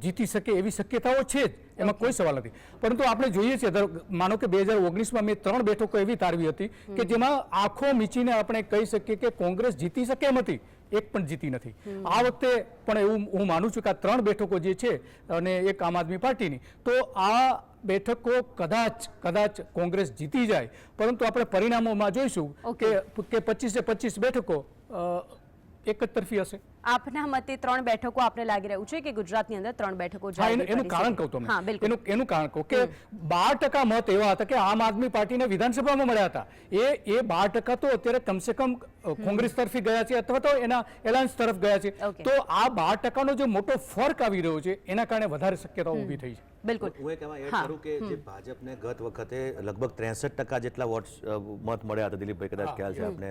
જીતી શકે એવી શક્યતાઓ છે જ, એમાં કોઈ સવાલ નથી. પરંતુ આપણે જોઈએ છીએ, માનો કે 2019માં મેં 3 બેઠકો એવી તારવી હતી કે જેમાં આંખો મીચીને આપણે કહી શકીએ કે કોંગ્રેસ જીતી શકે એમ હતી, એક પણ જીતી નથી. આ વખતે પણ એવું હું માનું છું કે આ 3 બેઠકો જે છે અને એક આમ આદમી પાર્ટીની, તો આ બેઠકો કદાચ કોંગ્રેસ જીતી જાય, પરંતુ આપણે પરિણામોમાં જોઈશું કે 25 બેઠકો એક જ તરફી હશે. આપના મતે 3 બેઠકો આપને લાગી રહ્યું છે કે ગુજરાતની અંદર 3 બેઠકો એનું કારણ કહું તમને, એનું કારણ કહું કે 12% મત એવા હતા કે આમ આદમી પાર્ટીને વિધાનસભામાં મળ્યા હતા. એ 12% તો અત્યારે કમસે કમ કોંગ્રેસ તરફી ગયા છે અથવા તો એના એલાયન્સ તરફ ગયા છે. તો આ 12%નો જે મોટો ફરક આવી રહ્યો છે એના કારણે વધારે શક્યતાઓ ઊભી થઈ છે. બિલકુલ. હું એક એમાં એડ કરું કે જે ભાજપને ગત વખતે લગભગ 63% જેટલા મત મળ્યા હતા, દિલીપભાઈ કદાચ ખ્યાલ છે આપને,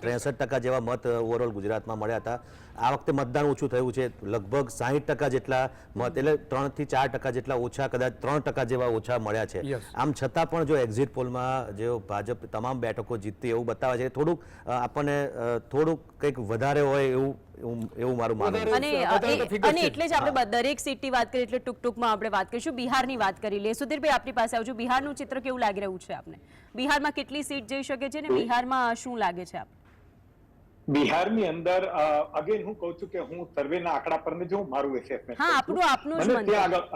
63% જેવા મત ઓવરઓલ ગુજરાતમાં મળ્યા હતા. આ વખતે મતદાન ઓછું થયું છે, લગભગ 60% જેટલા મત, એટલે 3 થી 4% જેટલા ઓછા, કદાચ 3% જેવા ઓછા મળ્યા છે. આમ છતાં પણ જો એક્ઝિટ પોલમાં જો ભાજપ તમામ બેઠકો જીતતી એવું બતાવે છે, થોડુંક આપણને થોડુંક કંઈક વધારે હોય એવું મારું માનવું છે. અને એટલે જ આપણે દરેક સીટની વાત કરીએ એટલે ટૂંકમાં આપણે વાત કરીશું. બિહારની વાત કરી લઈએ. સુધીરભાઈ, આપની પાસે આવજો. બિહારનું ચિત્ર કેવું લાગી રહ્યું છે આપને? બિહારમાં કેટલી સીટ જઈ શકે છે ને બિહારમાં શું લાગે છે આપને? બિહારની અંદર અગેન હું કહું છું કે હું સર્વેના આંકડા પર જો મારું એસેસમેન્ટ, આપનું જ મત.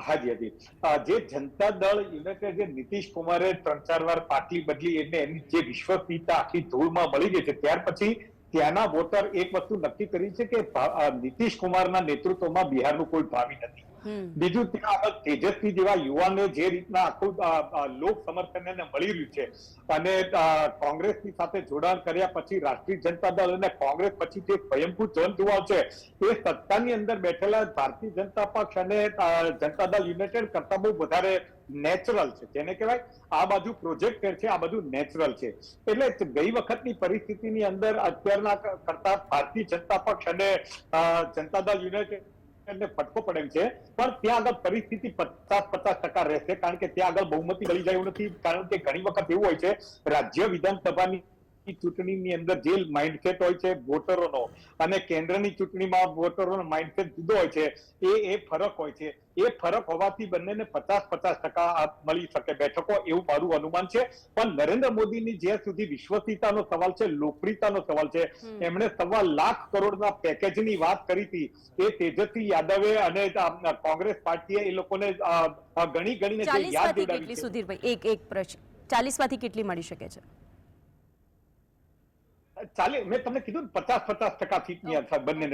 હાજી જે જનતા દળ યુનાઇટેડ, જે નીતિશ કુમારે 3-4 વાર પાટલી બદલી, એટલે એની જે વિશ્વસનીયતા આખી ધૂળમાં મળી ગઈ છે, ત્યાર પછી ત્યાંના વોટર એક વસ્તુ નક્કી કરી છે કે નીતિશ કુમારના નેતૃત્વમાં બિહારનું કોઈ ભાવિ નથી. બીજું, ત્યાં તેજસ્વી જેવા યુવાને જે રીતના આખું લોક સમર્થન એને મળી રહ્યું છે અને કોંગ્રેસની સાથે જોડાણ કર્યા પછી રાષ્ટ્રીય જનતા દળ અને કોંગ્રેસ પછી જે સ્વયંભૂ જન જુવાળ છે એ સત્તાની અંદર બેઠેલા ભારતીય જનતા પક્ષ અને જનતા દળ યુનાઇટેડ કરતા બહુ વધારે નેચરલ છે, જેને કહેવાય આ બાજુ પ્રોજેક્ટેડ છે, આ બધું નેચરલ છે. એટલે ગઈ વખતની પરિસ્થિતિની અંદર અત્યારના કરતા ભારતીય જનતા પક્ષ અને જનતા દળ યુનાઇટેડ ને ફટકો પડે એમ છે, પણ ત્યાં આગળ પરિસ્થિતિ 50% રહેશે, કારણ કે ત્યાં આગળ બહુમતી મળી જાય એવું નથી. કારણ કે ઘણી વખત એવું હોય છે રાજ્ય વિધાનસભાની ચૂંટણીની અંદર જે માઇન્ડસેટ હોય છે વોટરોનો અને કેન્દ્રની ચૂંટણીમાં વોટરોનો માઇન્ડસેટ જુદો હોય છે, એ ફરક હોય છે. એ ફરક હોવાથી બંનેને 50% મળી શકે બેઠકો, એવું મારું અનુમાન છે. પણ નરેન્દ્ર મોદીની જ્યાં સુધી વિશ્વસનીયતાનો સવાલ છે, લોકપ્રિયતાનો સવાલ છે, એમણે 1.25 લાખ કરોડના પેકેજની વાત કરી હતી. એ તેજસ્વી યાદવે અને કોંગ્રેસ પાર્ટીએ એ લોકોને ગણીને જે યાદ કેટલી, સુધીરભાઈ એક પ્રશ્ન, 40 માંથી કેટલી મળી શકે છે? મેં તમને કીધું 50% સીટની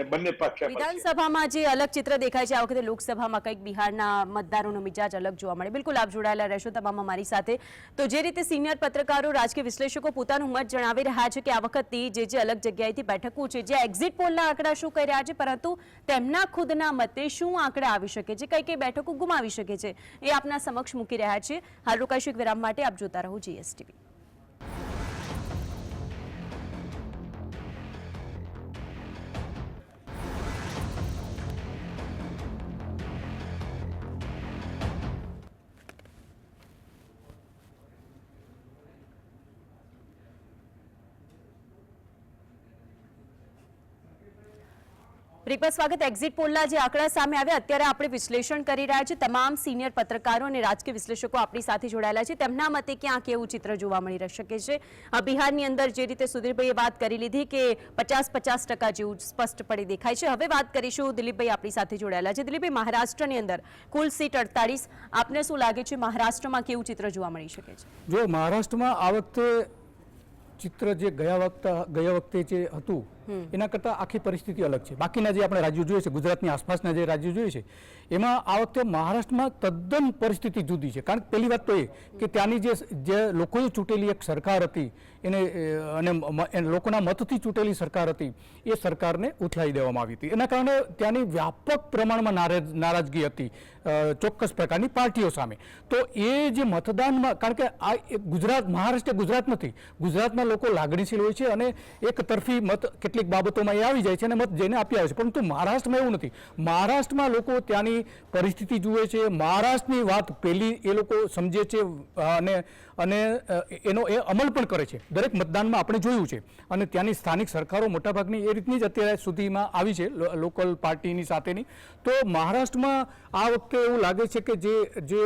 બંને પક્ષ. વિધાનસભામાં જે અલગ ચિત્ર દેખાય છે આ વખતે લોકસભામાં કંઈક બિહારના મતદારોનો મિજાજ અલગ જોવા મળે. બિલકુલ, આપ જોડાયેલા રહેશો તમામ અમારી સાથે. તો જે રીતે સિનિયર પત્રકારો, રાજકીય વિશ્લેષકો પોતાનું મત જણાવી રહ્યા છે કે આ વખતની જે અલગ જગ્યાએથી બેઠકો છે, જે એક્ઝિટ પોલના આંકડા શું કહી રહ્યા છે, પરંતુ તેમના ખુદના મતે શું આંકડા આવી શકે છે, કઈ કઈ બેઠકો ગુમાવી શકે છે, એ આપના સમક્ષ મૂકી રહ્યા છે. હાલ રોકાઈશું એક વિરામ માટે. આપ જોતા રહો GSTV. બ્રેકમાં સ્વાગત. એક્ઝિટ પોલના જે આંકડા સામે આવ્યા, અત્યારે આપણે વિશ્લેષણ કરી રહ્યા છીએ. તમામ સિનિયર પત્રકારો અને રાજકીય વિશ્લેષકો આપણી સાથે જોડાયેલા છે. તેમના મતે ક્યાં કેવું ચિત્ર જોવા મળી શકે છે? બિહારની અંદર જે રીતે સુધીરભાઈએ વાત કરી લીધી કે 50% જેવું સ્પષ્ટપણે દેખાય છે. હવે વાત કરીશું, દિલીપભાઈ આપણી સાથે જોડાયેલા છે. દિલીપભાઈ, મહારાષ્ટ્રની અંદર કુલ સીટ 48. આપને શું લાગે છે મહારાષ્ટ્રમાં કેવું ચિત્ર જોવા મળી શકે છે? જો મહારાષ્ટ્રમાં આ વખતે ચિત્ર જે ગયા વખતે જે હતું એના કરતાં આખી પરિસ્થિતિ અલગ છે. બાકીના જે આપણે રાજ્યો જોઈએ છે, ગુજરાતની આસપાસના જે રાજ્યો જોઈએ છે, એમાં આ વખતે મહારાષ્ટ્રમાં તદ્દન પરિસ્થિતિ જુદી છે. કારણ કે પહેલી વાત તો એ કે ત્યાંની જે લોકોએ ચૂંટેલી એક સરકાર હતી અને લોકોના મતથી ચૂંટેલી સરકાર હતી, એ સરકારને ઉથલાઈ દેવામાં આવી હતી. એના કારણે ત્યાંની વ્યાપક પ્રમાણમાં નારાજગી હતી ચોક્કસ પ્રકારની પાર્ટીઓ સામે. તો એ જે મતદાનમાં, કારણ કે આ મહારાષ્ટ્ર ગુજરાત નથી, ગુજરાતના લોકો લાગણીશીલ હોય છે અને એક તરફી મત કેટલીક બાબતોમાં એ આવી જાય છે અને મત જઈને આપી આવે છે. પરંતુ મહારાષ્ટ્રમાં એવું નથી. મહારાષ્ટ્રમાં લોકો ત્યાંની પરિસ્થિતિ જુએ છે, મહારાષ્ટ્રની વાત પહેલી એ લોકો સમજે છે અને એનો એ અમલ પણ કરે છે. દરેક મતદાનમાં આપણે જોયું છે. અને ત્યાંની સ્થાનિક સરકારો મોટાભાગની એ રીતની જ અત્યારે સુધીમાં આવી છે, લોકલ પાર્ટીની સાથેની. તો મહારાષ્ટ્રમાં આ વખતે એવું લાગે છે કે જે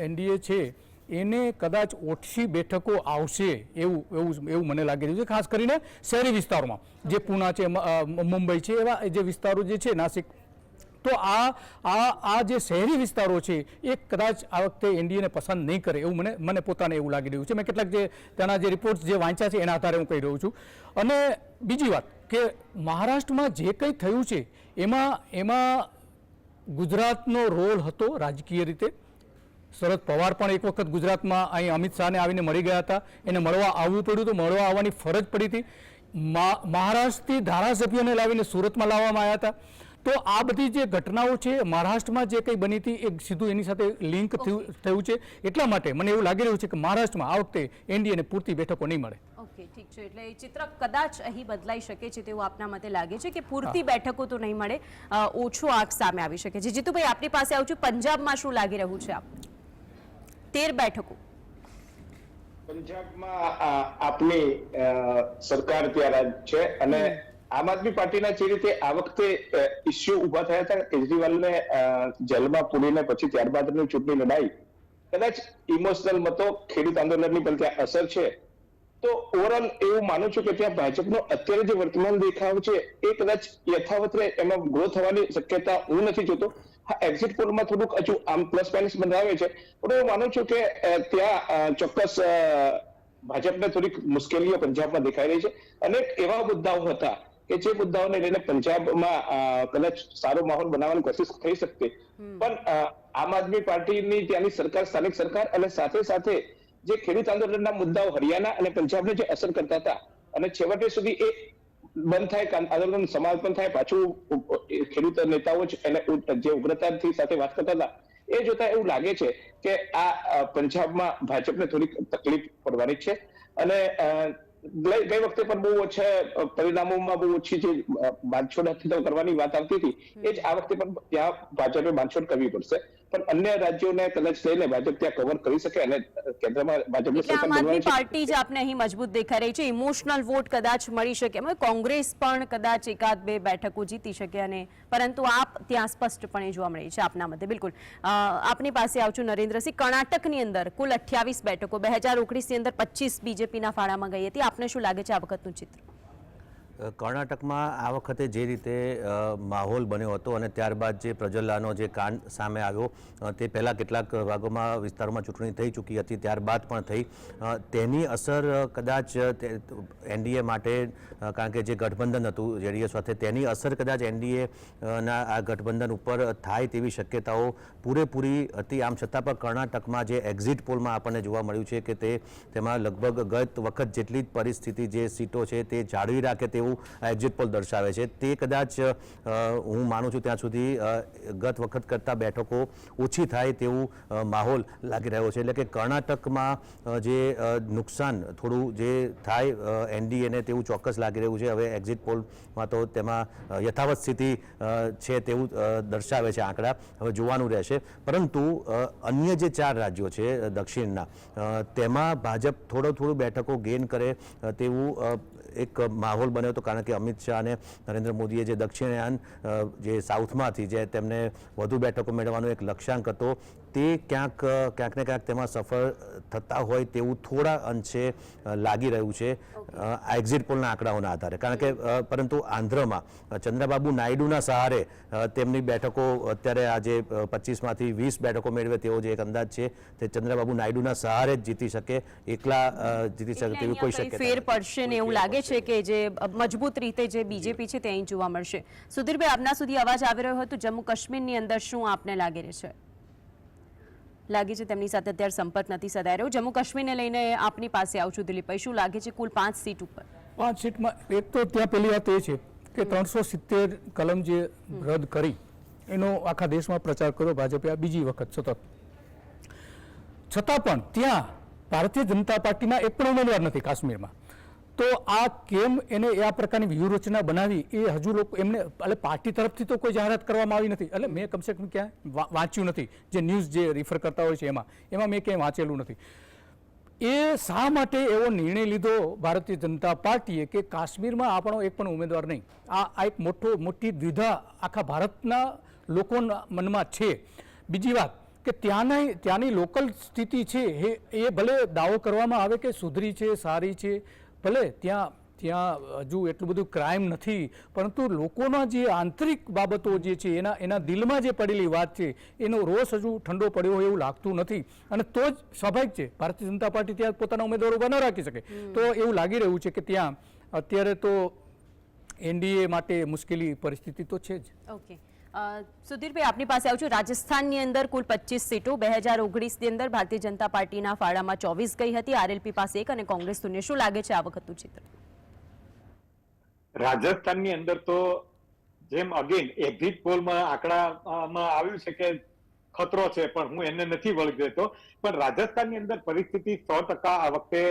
એનડીએ છે એને કદાચ ઓછી બેઠકો આવશે એવું મને લાગી રહ્યું છે, ખાસ કરીને શહેરી વિસ્તારોમાં, જે પૂના છે, મુંબઈ છે, એવા જે વિસ્તારો જે છે, નાસિક. તો આ જે શહેરી વિસ્તારો છે એ કદાચ આ વખતે એનડીએને પસંદ નહીં કરે એવું મને પોતાને એવું લાગી રહ્યું છે. મેં કેટલાક જે તેના જે રિપોર્ટ્સ જે વાંચ્યા છે એના આધારે હું કહી રહ્યો છું. અને બીજી વાત કે મહારાષ્ટ્રમાં જે કંઈ થયું છે એમાં ગુજરાતનો રોલ હતો રાજકીય રીતે. શરદ પવાર પણ એક વખત ગુજરાતમાં અહીં અમિત શાહને આવીને મળી ગયા હતા. એને મળવા આવવું પડ્યું હતું, મળવા આવવાની ફરજ પડી હતી. મહારાષ્ટ્રથી ધારાસભ્યોને લાવીને સુરતમાં લાવવામાં આવ્યા હતા. તો આ બધી જે ઘટનાઓ છે મહારાષ્ટ્રમાં જે કંઈ બની હતી એ સીધું એની સાથે લિંક થયું છે. એટલા માટે મને એવું લાગી રહ્યું છે કે મહારાષ્ટ્રમાં આ વખતે એનડીએને પૂરતી બેઠકો નહીં મળે. ઓકે, ઠીક છે. એટલે એ ચિત્ર કદાચ અહીં બદલાઈ શકે છે તેવું આપના મતે લાગે છે કે પૂરતી બેઠકો તો નહીં મળે, ઓછો આંક સામે આવી શકે છે. જીતુભાઈ, આપની પાસે આવું છું. પંજાબમાં શું લાગી રહ્યું છે? 13 બેઠકો પંજાબમાં આપની સરકાર ત્યાં છે અને આમ આદમી પાર્ટીના જે રીતે આ વખતે ઇસ્યુ ઉભા થયા હતા, કેજરીવાલને જેલમાં પૂરીને પછી ત્યારબાદની ચૂંટણી લડાઈ, કદાચ ઇમોશનલ મતો, ખેડૂત આંદોલનની પણ ત્યાં અસર છે. તો ઓવરઓલ એવું માનું છું કે ત્યાં ભાજપનો અત્યારે જે વર્તમાન દેખાવ છે એ કદાચ યથાવત રહે, એમાં ગ્રો થવાની શક્યતા હું નથી જોતો. હા, એક્ઝિટ પોલમાં થોડુંક હજુ આમ પ્લસ માઇનસ બંધાવે છે, પણ હું માનું છું કે ત્યાં ચોક્કસ ભાજપને થોડીક મુશ્કેલીઓ પંજાબમાં દેખાઈ રહી છે. અનેક એવા મુદ્દાઓ હતા કે જે મુદ્દાઓને લઈને પંજાબમાં કદાચ સારો માહોલ બનાવવાની કોશિશ થઈ શકતી, પણ આમ આદમી પાર્ટીની ત્યાંની સરકાર, સ્થાનિક સરકાર અને સાથે સાથે જે ખેડૂત આંદોલનના મુદ્દાઓ હરિયાણા અને પંજાબને જે અસર કરતા હતા અને છેવટે સુધી એ બંધ થાય, આંદોલન સમાપન થાય, પાછું ખેડૂત નેતાઓ જ એને જે ઉગ્રતાથી સાથે વાત કરતા હતા, એ જોતા એવું લાગે છે કે આ પંજાબમાં ભાજપને થોડીક તકલીફ પડવાની છે. અને ગઈ વખતે પણ બહુ ઓછા પરિણામોમાં બહુ ઓછી જે બાંધછોડ કરવાની વાત આવતી હતી, એ જ આ વખતે પણ ત્યાં ભાજપે બાંધછોડ કરવી પડશે. પણ અન્ય રાજ્યોને કદાચ લઈને ભાજપ ત્યાં કવર કરી શકે અને કેન્દ્રમાં ભાજપની સરકાર આમ આદમી પાર્ટી જ આપને અહીં મજબૂત દેખાઈ રહી છે. ઇમોશનલ વોટ કદાચ મળી શકે, કોંગ્રેસ પણ કદાચ 1-2 બેઠકો જીતી શકે, અને પરંતુ આપ ત્યાં સ્પષ્ટપણે જોવા મળી છે આપના મતે. બિલકુલ. આપની પાસે આવું છું નરેન્દ્રસિંહ. કર્ણાટકની અંદર કુલ 28 બેઠકો, 2019ની અંદર 25 બીજેપીના ફાળામાં ગઈ હતી. આપને શું લાગે છે આ વખતનું ચિત્ર? કર્ણાટકમાં આ વખતે જે રીતે માહોલ બન્યો હતો અને ત્યારબાદ જે પ્રજ્વલાનો જે કાંડ સામે આવ્યો, તે પહેલાં કેટલાક ભાગોમાં વિસ્તારોમાં ચૂંટણી થઈ ચૂકી હતી, ત્યારબાદ પણ થઈ. તેની અસર કદાચ એનડીએ માટે, કારણ કે જે ગઠબંધન હતું જેડીએસ સાથે, તેની અસર કદાચ એનડીએના આ ગઠબંધન ઉપર થાય તેવી શક્યતાઓ પૂરેપૂરી હતી. આમ છતાં પણ કર્ણાટકમાં જે એક્ઝિટ પોલમાં આપણને જોવા મળ્યું છે કે તેમાં લગભગ ગત વખત જેટલી જ પરિસ્થિતિ, જે સીટો છે તે જાળવી રાખે તેવું એક્ઝિટ પોલ દર્શાવે છે. તે કદાચ હું માનું છું ત્યાં સુધી ગત વખત કરતાં બેઠકો ઓછી થાય તેવું માહોલ લાગી રહ્યો છે. એટલે કે કર્ણાટકમાં જે નુકસાન થોડું જે થાય એનડીએને તેવું ચોક્કસ લાગી રહ્યું છે. હવે એક્ઝિટ પોલમાં તો તેમાં યથાવત સ્થિતિ છે તેવું દર્શાવે છે આંકડા, હવે જોવાનું રહેશે. પરંતુ અન્ય જે 4 રાજ્યો છે દક્ષિણના, તેમાં ભાજપ થોડું બેઠકો ગેઇન કરે તેવું એક માહોલ બન્યો હતો, કારણ કે અમિત શાહ અને નરેન્દ્ર મોદીએ જે દક્ષિણાયન જે સાઉથમાંથી જે તેમને વધુ બેઠકો મેળવવાનો એક લક્ષ્યાંક હતો તે ક્યાંક ને ક્યાંક તેમાં સફળ થતા હોય તેવું થોડા અંશે લાગી રહ્યું છે આ એક્ઝિટ પોલના આંકડાઓના આધારે. કારણ કે પરંતુ આંધ્રમાં ચંદ્રબાબુ નાયડુના સહારે તેમની બેઠકો અત્યારે આજે 25માંથી 20 બેઠકો મેળવે તેવો જે એક અંદાજ છે તે ચંદ્રબાબુ નાયડુના સહારે જ જીતી શકે, એકલા જીતી શકે તેવી કોઈ શક્યતા ફેર પડશે ને એવું લાગે છે કે જે મજબૂત રીતે જે બીજેપી છે તે અહીં જોવા મળશે. સુધીરભાઈ, આપના સુધી અવાજ આવી રહ્યો હતો જમ્મુ કાશ્મીરની અંદર, શું આપને લાગી રહ્યું છે? લાગે છે તેમની સાથે અત્યારે સંપર્ક નથી સધાઈ રહ્યો. જમ્મુ કાશ્મીરને લઈને આપની પાસે આવું છું દિલીપભાઈ, શું લાગે છે કુલ 5 સીટ ઉપર? 5 સીટમાં એક તો ત્યાં પહેલી વાત એ છે કે 370 કલમ જે રદ કરી એનો આખા દેશમાં પ્રચાર કર્યો ભાજપે આ બીજી વખત સતત, છતાં પણ ત્યાં ભારતીય જનતા પાર્ટીના એક પણ ઉમેદવાર નથી કાશ્મીરમાં. તો આ કેમ એને આ પ્રકારની વ્યૂહરચના બનાવી એ હજુ લોકો એમને એટલે પાર્ટી તરફથી તો કોઈ જાહેરાત કરવામાં આવી નથી, એટલે મેં કમસે કમ ક્યાંય વાંચ્યું નથી, જે ન્યૂઝ જે રિફર કરતા હોય છે એમાં મેં ક્યાંય વાંચેલું નથી. એ શા માટે એવો નિર્ણય લીધો ભારતીય જનતા પાર્ટીએ કે કાશ્મીરમાં આપણો એક પણ ઉમેદવાર નહીં? આ એક મોટી દ્વિધા આખા ભારતના લોકોના મનમાં છે. બીજી વાત કે ત્યાંની લોકલ સ્થિતિ છે એ ભલે દાવો કરવામાં આવે કે સુધરી છે, સારી છે, ભલે ત્યાં હજુ એટલું બધું ક્રાઇમ નથી, પરંતુ લોકોના જે આંતરિક બાબતો જે છે એના દિલમાં જે પડેલી વાત છે એનો રોષ હજુ ઠંડો પડ્યો હોય એવું લાગતું નથી. અને તો જ સ્વાભાવિક છે ભારતીય જનતા પાર્ટી ત્યાં પોતાના ઉમેદવારો ઉભા ન રાખી શકે. તો એવું લાગી રહ્યું છે કે ત્યાં અત્યારે તો એનડીએ માટે મુશ્કેલી પરિસ્થિતિ તો છે જ. ઓકે, સુધીરભાઈ આપની પાસે આવું છું. રાજસ્થાનની અંદર કુલ 25 સીટો 2019ની અંદર ભારતીય જનતા પાર્ટીના ફાળામાં 24 ગઈ હતી, આરએલપી પાસે 1 અને કોંગ્રેસ 0. શું લાગે છે આ વખતનું ચિત્ર? રાજસ્થાનની અંદર તો જેમ અગેન એક્ઝિટ પોલમાં આંકડામાં આવ્યું છે કે ખતરો છે, પણ હું એને નથી વળગી દેતો. પણ રાજસ્થાનની અંદર પરિસ્થિતિ 100% આ વખતે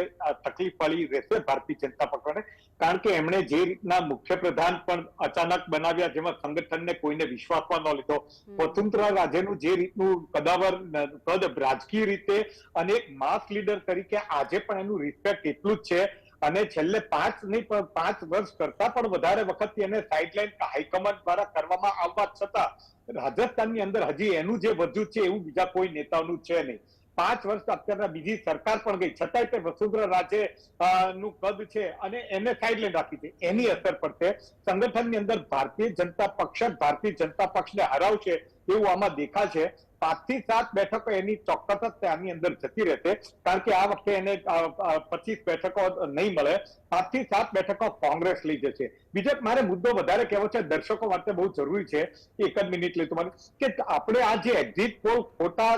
તકલીફ વાળી રહેશે ભારતીય જનતા પક્ષને, કારણ કે એમણે જે રીતના મુખ્યપ્રધાન પણ અચાનક બનાવ્યા, જેમાં સંગઠનને કોઈને વિશ્વાસમાં ન લીધો, વસુંધરા રાજેનું જે રીતનું કદ રાજકીય રીતે અને એક માસ લીડર તરીકે આજે પણ એનું રિસ્પેક્ટ એટલું જ છે. અને છેલ્લે 5 વર્ષ કરતા પણ વધારે વખત એને સાઇડલાઇન હાઈકમાન્ડ દ્વારા કરવામાં આવવા છતાં રાજસ્થાનની અંદર હજી એનું જે વજૂદ છે એવું બીજા કોઈ નેતાઓનું છે નહીં. 5 વર્ષ અત્યારના બીજી સરકાર પણ ગઈ છતાંય તે વસુંધરા રાજે નું કદ છે અને એને સાઇડલાઇન રાખી છે. એની અસર પડશે સંગઠનની અંદર. ભારતીય જનતા પક્ષને હરાવશે એવું આમાં દેખાશે. 5 થી 7 બેઠકો એની ચોક્કસ જ ત્યાંની અંદર જતી રહેશે, કારણ કે આ વખતે એને 25 બેઠકો નહીં મળે. 5 થી 7 બેઠકો કોંગ્રેસ લઈ જશે. બીજો મારે મુદ્દો વધારે કહેવો છે, દર્શકો માટે બહુ જરૂરી છે, એક જ મિનિટ લેતો મને, કે આપણે આ જે એક્ઝિટ પોલ ખોટા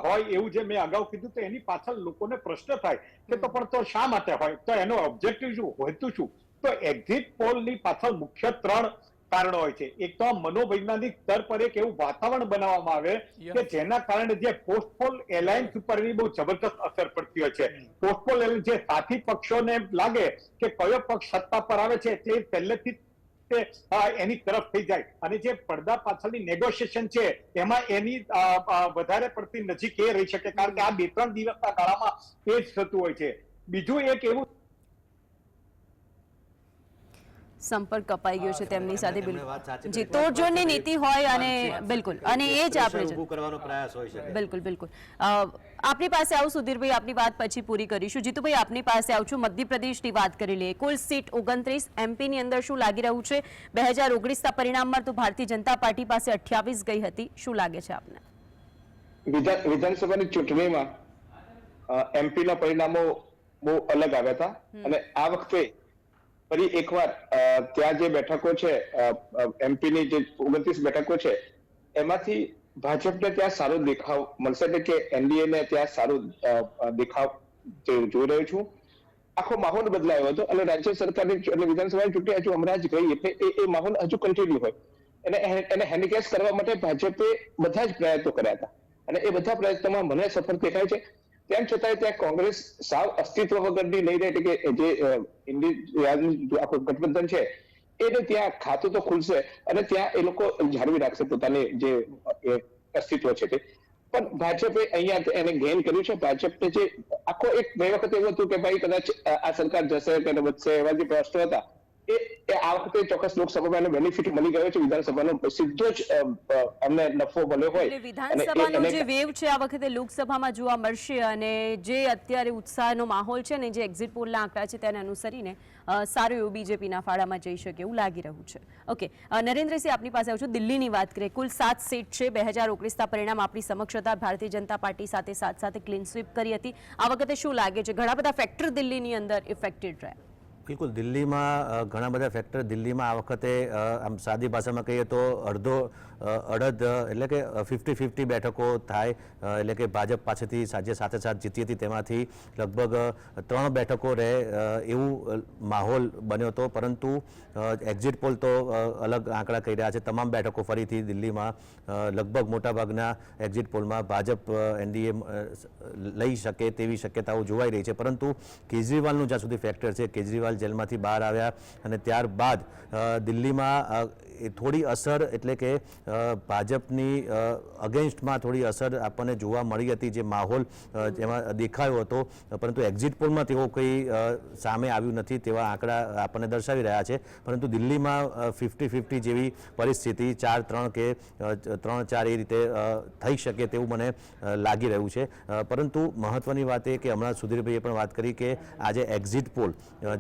હોય એવું જે મેં અગાઉ કીધું, તો એની પાછળ લોકોને પ્રશ્ન થાય કે તો પણ તો શા માટે હોય, તો એનો ઓબ્જેક્ટિવ શું હોતું શું? તો એક્ઝિટ પોલની પાછળ મુખ્ય 3 કારણો હોય છે. એક તો મનોવૈજ્ઞાનિક સ્તર પર એક એવું વાતાવરણ બનાવવામાં આવે કે જેના કારણે જે પોસ્ટપોલ એલાયન્સ ઉપર એની બહુ જબરદસ્ત અસર પડતી હોય છે. પોસ્ટપોલ એલાયન્સ જે સાથી પક્ષોને લાગે કે કયો પક્ષ સત્તા પર આવે છે એટલે પહેલેથી એની તરફ થઈ જાય, અને જે પડદા પાછળની નેગોશિએશન છે એમાં એની વધારે પડતી નજીક એ રહી શકે, કારણ કે આ 2-3 દિવસના ગાળામાં એ જ થતું હોય છે. બીજું એક એવું સંપર્ક કપાઈ ગયો છે તેમની સાથે. બિલકુલ જી, તોડજોડની નીતિ હોય અને બિલકુલ, અને એ જ આપણે કરવાનો પ્રયાસ હોય છે. બિલકુલ આપની પાસે આવું સુધીરભાઈ, આપની વાત પછી પૂરી કરીશું. જીતુભાઈ આપની પાસે આવું છું. મધ્યપ્રદેશની વાત કરી લઈએ. કુલ સીટ 29, એમપીની અંદર શું લાગી રહ્યું છે? 2019ના પરિણામમાં તો ભારતીય જનતા પાર્ટી પાસે 28 ગઈ હતી. શું લાગે છે આપને? વિધાનસભાની ચૂંટણીમાં એમપીના પરિણામો બહુ અલગ આવ્યા હતા, અને આ વખતે ફરી એકવાર ત્યાં જે બેઠકો છે, એમપીની જે 29 બેઠકો છે, એમાંથી ભાજપને ત્યાં સારો દેખાવ મળશે, એટલે કે એનડીએને ત્યાં સારો દેખાવ જોઈ રહ્યો છું. આખો માહોલ બદલાયો હતો, અને રાજ્ય સરકારની એટલે વિધાનસભાની ચૂંટણી હજુ હમણાં જ ગઈ, એટલે એ માહોલ હજુ કન્ટિન્યુ હોય એને હેન્ડીકેપ કરવા માટે ભાજપે બધા જ પ્રયત્નો કર્યા હતા, અને એ બધા પ્રયત્નોમાં મને સફળ દેખાય છે. તેમ છતાંય ત્યાં કોંગ્રેસ સાવ અસ્તિત્વ વગરની નહીં રહે, એટલે કે જે ઇન્ડિયાનું આખું ગઠબંધન છે એને ત્યાં ખાતું તો ખુલશે, અને ત્યાં એ લોકો જાળવી રાખશે પોતાની જે અસ્તિત્વ છે તે. પણ ભાજપે અહીંયા એને ગેઇન કર્યું છે. ભાજપને જે આખો એક ગઈ વખતે એવું હતું કે ભાઈ કદાચ આ સરકાર જશે કે વધશે એવા જે પ્રશ્નો હતા એ આ વખતે ચોક્કસ લોકસભામાં એનો બેનિફિટ મળી ગયો છે. વિધાનસભાનો સીધો જ અમને નફો મળ્યો હોય એટલે વિધાનસભાનો જે વેવ છે આ વખતે લોકસભામાં જોવા મળશે અને જે અત્યારે ઉત્સાહનો માહોલ છે ને જે એક્ઝિટ પોલના આંકડા છે તેને અનુસરીને સારું એવું બીજેપીના ફાળામાં જઈ શકે એવું લાગી રહ્યું છે. ઓકે, નરેન્દ્રસિંહ આપની પાસે આવું છું. દિલ્હીની વાત કરીએ, કુલ 7 સીટ છે. 2019ના પરિણામ આપણી સમક્ષ હતા. ભારતીય જનતા પાર્ટી સાથે ક્લીન સ્વીપ કરી હતી. આ વખતે શું લાગે છે? ઘણા બધા ફેક્ટર દિલ્હીની અંદર ઇફેક્ટેડ રહ્યા. બિલકુલ, દિલ્હીમાં ઘણા બધા ફેક્ટર. દિલ્હીમાં આ વખતે આમ સાદી ભાષામાં કહીએ તો અડધ એટલે કે 50-50 બેઠકો થાય. એટલે કે ભાજપ પાસેથી સાથે જીતી હતી તેમાંથી લગભગ 3 બેઠકો રહે એવું માહોલ બન્યો હતો. પરંતુ એક્ઝિટ પોલ તો અલગ આંકડા કહી રહ્યા છે. તમામ બેઠકો ફરીથી દિલ્હીમાં લગભગ મોટાભાગના એક્ઝિટ પોલમાં ભાજપ એનડીએ લઈ શકે તેવી શક્યતાઓ જોવાઈ રહી છે. પરંતુ કેજરીવાલનું જ્યાં સુધી ફેક્ટર છે, કેજરીવાલ જેલમાંથી બહાર આવ્યા અને ત્યારબાદ દિલ્હીમાં થોડી અસર એટલે કે ભાજપની અગેન્સ્ટમાં થોડી અસર આપણને જોવા મળી હતી, જે માહોલ એમાં દેખાયો હતો. પરંતુ એક્ઝિટ પોલમાં તેવો કંઈ સામે આવ્યું નથી તેવા આંકડા આપણને દર્શાવી રહ્યા છે. પરંતુ દિલ્હીમાં 50-50 જેવી પરિસ્થિતિ 4-3 કે 3-4 એ રીતે થઈ શકે તેવું મને લાગી રહ્યું છે. પરંતુ મહત્વની વાત એ કે હમણાં સુધીરભાઈએ પણ વાત કરી કે આજે એક્ઝિટ પોલ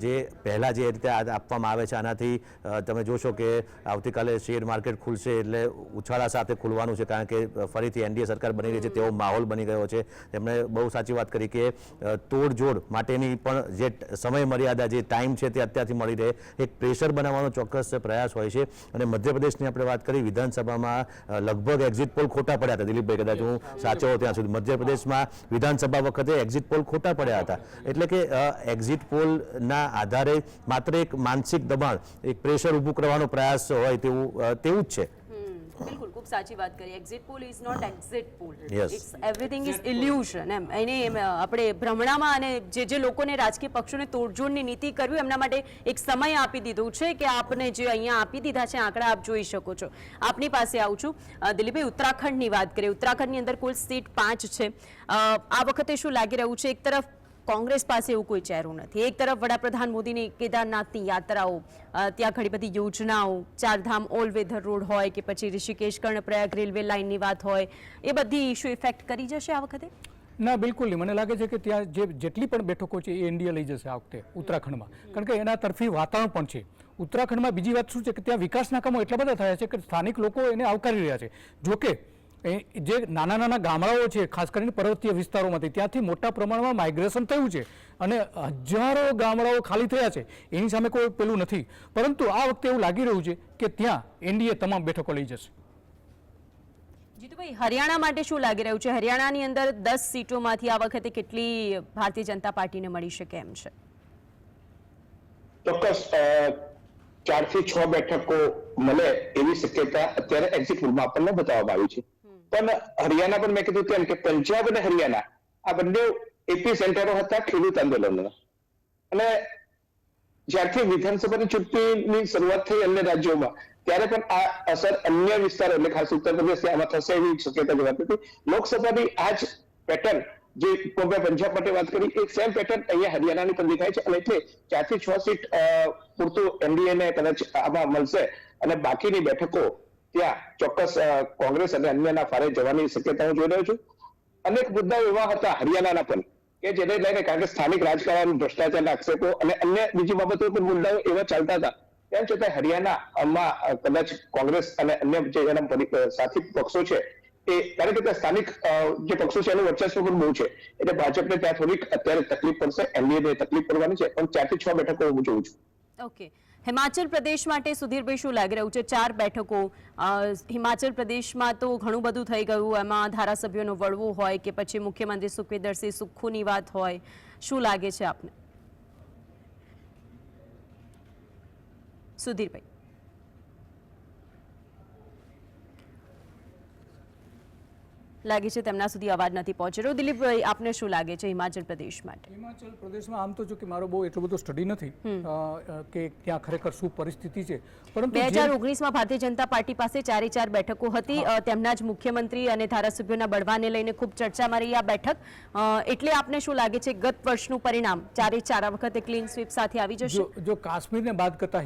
જે પહેલાં જે રીતે આપવામાં આવે છે આનાથી તમે જોશો કે આવતીકાલે શેર માર્કેટ ખુલશે એટલે ઉછાળા સાથે ખુલવાનું છે, કારણ કે ફરીથી એનડીએ સરકાર બની રહી છે તેવો માહોલ બની ગયો છે. તેમણે બહુ સાચી વાત કરી કે તોડજોડ માટેની પણ જે સમય મર્યાદા જે ટાઈમ છે તે અત્યારથી મળી રહે, એક પ્રેશર બનાવવાનો ચોક્કસ પ્રયાસ હોય છે. અને મધ્યપ્રદેશની આપણે વાત કરી, વિધાનસભામાં લગભગ એક્ઝિટ પોલ ખોટા પડ્યા હતા. દિલીપભાઈ, કદાચ હું સાચો હોઉં ત્યાં સુધી મધ્યપ્રદેશમાં વિધાનસભા વખતે એક્ઝિટ પોલ ખોટા પડ્યા હતા. એટલે કે એક્ઝિટ પોલના આધારે માત્ર એક માનસિક દબાણ, એક પ્રેશર ઊભું કરવાનો પ્રયાસ હોય તેવું જ છે. બિલકુલ, ખૂબ સાચી વાત કરી. Exit poll is not exit poll. Yes. It's everything is illusion. એને આપણે ભ્રમણામાં અને જે લોકોને રાજકીય પક્ષોને તોડજોડની નીતિ કરવી એમના માટે એક સમય આપી દીધો છે કે આપને જે અહીંયા આપી દીધા છે આંકડા આપ જોઈ શકો છો. આપની પાસે આવું છું. દિલીપભાઈ, ઉત્તરાખંડની વાત કરીએ. ઉત્તરાખંડની અંદર કુલ સીટ 5 છે. આ વખતે શું લાગી રહ્યું છે? એક તરફ કોંગ્રેસ પાસે એવું કોઈ ચહેરો નથી, એક તરફ વડાપ્રધાન મોદીની કેદારનાથની યાત્રાઓ, ત્યાં ઘણી બધી યોજનાઓ, ચારધામ ઓલ વેધર રોડ હોય કે પછી ઋષિકેશ કર્ણપ્રયાગ રેલવે લાઇનની વાત હોય, એ બધી ઇશ્યુ ઇફેક્ટ કરી જશે આ વખતે? ના, બિલકુલ નહીં. મને લાગે છે કે ત્યાં જેટલી પણ બેઠકો છે એ એનડીએ લઈ જશે આ વખતે ઉત્તરાખંડમાં, કારણ કે એના તરફી વાતાવરણ પણ છે. ઉત્તરાખંડમાં બીજી વાત શું છે કે ત્યાં વિકાસના કામો એટલા બધા થયા છે કે સ્થાનિક લોકો એને આવકારી રહ્યા છે. જોકે જે નાના ગામડાઓ છે, ખાસ કરીને પર્વતીય વિસ્તારોમાંથી, ત્યાંથી મોટા પ્રમાણમાં માઇગ્રેશન થયું છે અને હજારો ગામડાઓ ખાલી થયા છે. એની સામે કોઈ પેલું નથી. પરંતુ આ વખતે એવું લાગી રહ્યું છે કે ત્યાં એનડીએ તમામ બેઠકો લઈ જશે. જીતુભાઈ, હરિયાણા માટે શું લાગી રહ્યું છે? હરિયાણાની અંદર 10 સીટોમાંથી આ વખતે કેટલી ભારતીય જનતા પાર્ટીને મળી શકે એમ છે? ચોક્કસ 4 થી 6 બેઠકો મળે એવી શક્યતા અત્યારે એક્ઝિટ પોલમાં આપણને બતાવવામાં આવી છે. પણ હરિયાણા પણ મેં કીધું તેમ કે પંજાબ અને હરિયાણા આ બંને એપી સેન્ટરો હતા ખેડૂત આંદોલનના. અને જ્યારથી વિધાનસભાની ચૂંટણીની શરૂઆત થઈ અન્ય રાજ્યોમાં, ત્યારે પણ આ અસર અન્ય વિસ્તારો એટલે ખાસ ઉત્તર પ્રદેશ આમાં થશે એવી શક્યતા જોવાતી હતી. લોકસભાની આ જ પેટર્ન જે પંજાબ માટે વાત કરી, એક સેમ પેટર્ન અહીંયા હરિયાણાની પણ દેખાય છે. અને એટલે 4 થી 6 સીટ પૂરતું એનડીએને કદાચ આમાં મળશે અને બાકીની બેઠકો ત્યાં ચોક્કસ કોંગ્રેસ અને અન્યના ફાળે જવાની શક્યતાઓ જોઈ રહ્યો છું. અનેક મુદ્દાઓ એવા હતા હરિયાણાના પણ કે જેને લઈને, કારણ કે સ્થાનિક રાજકારણ, ભ્રષ્ટાચારના આક્ષેપો અને અન્ય બીજી બાબતો પણ મુદ્દાઓ એવા ચાલતા હતા, તેમ છતાં હરિયાણામાં કદાચ કોંગ્રેસ અને અન્ય જે એના સાથી પક્ષો છે એ, કારણ કે ત્યાં સ્થાનિક જે પક્ષો છે એનું વર્ચસ્વ પણ બહુ છે, એટલે ભાજપને ત્યાં થોડીક અત્યારે તકલીફ પડશે, એનડીએને તકલીફ પડવાની છે. પણ 4 થી 6 બેઠકો હું જોઉં છું. ઓકે, હિમાચલ પ્રદેશ માટે સુધીરભાઈ શું લાગી રહ્યું છે? 4 બેઠકો. હિમાચલ પ્રદેશમાં તો ઘણું બધું થઈ ગયું. એમાં ધારાસભ્યોનો વળવો હોય કે પછી મુખ્યમંત્રી સુખવિંદરસિંહ સુક્ખુની વાત હોય, શું લાગે છે આપને? સુધીરભાઈ. લાગે છે તેમના સુધી અવાજ નથી પહોંચી રહ્યો. દિલીપભાઈ, આપને શું લાગે છે હિમાચલ પ્રદેશ માટે? હિમાચલ પ્રદેશમાં આમ તો જો કે મારો બહુ એટલો બધો સ્ટડી નથી કે ત્યાં ખરેખર શું પરિસ્થિતિ છે, પરંતુ 2019માં ભારતીય જનતા પાર્ટી પાસે 4 બેઠકો હતી. તેમના જ મુખ્યમંત્રી અને ધારાસભ્યોના બળવાને લઈને ખૂબ ચર્ચામાં રહી આ બેઠક. એટલે આપને શું લાગે છે ગત વર્ષનું પરિણામ 4 આ વખતે ક્લીન સ્વીપ સાથે આવી જશે? જો કાશ્મીરને બાદ કરતા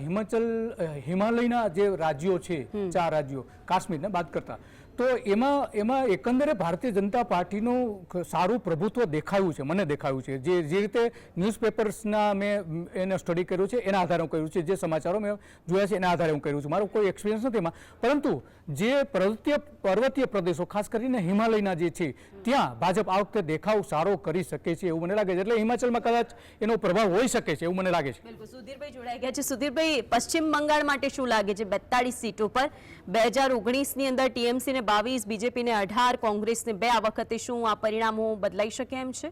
હિમાલયના જે રાજ્યો છે 4 રાજ્યો કાશ્મીરને બાદ કરતા, તો એમાં એકંદરે ભારતીય જનતા પાર્ટીનું સારું પ્રભુત્વ દેખાયું છે, મને દેખાયું છે. જે રીતે ન્યૂઝપેપર્સના મેં એને સ્ટડી કર્યું છે એના આધારે હું કર્યું છે, જે સમાચારો મેં જોયા છે એના આધારે હું કર્યું છું. મારો કોઈ એક્સપિરિયન્સ નથી એમાં, પરંતુ જે પર્વતીય પ્રદેશો ખાસ કરીને હિમાલયના જે છે ત્યાં ભાજપ આ વખતે દેખાવ સારો કરી શકે છે એવું મને લાગે છે. એટલે હિમાચલમાં કદાચ એનો પ્રભાવ હોઈ શકે છે એવું મને લાગે છે. બિલકુલ. સુધીરભાઈ જોડાઈ ગયા છે. સુધીરભાઈ, પશ્ચિમ બંગાળ માટે શું લાગે છે? 42 સીટો પર 2019ની અંદર ટીએમસી ને 22, બીજેપી ને 18, કોંગ્રેસને 2. આ વખતે શું આ પરિણામો બદલાઈ શકે એમ છે?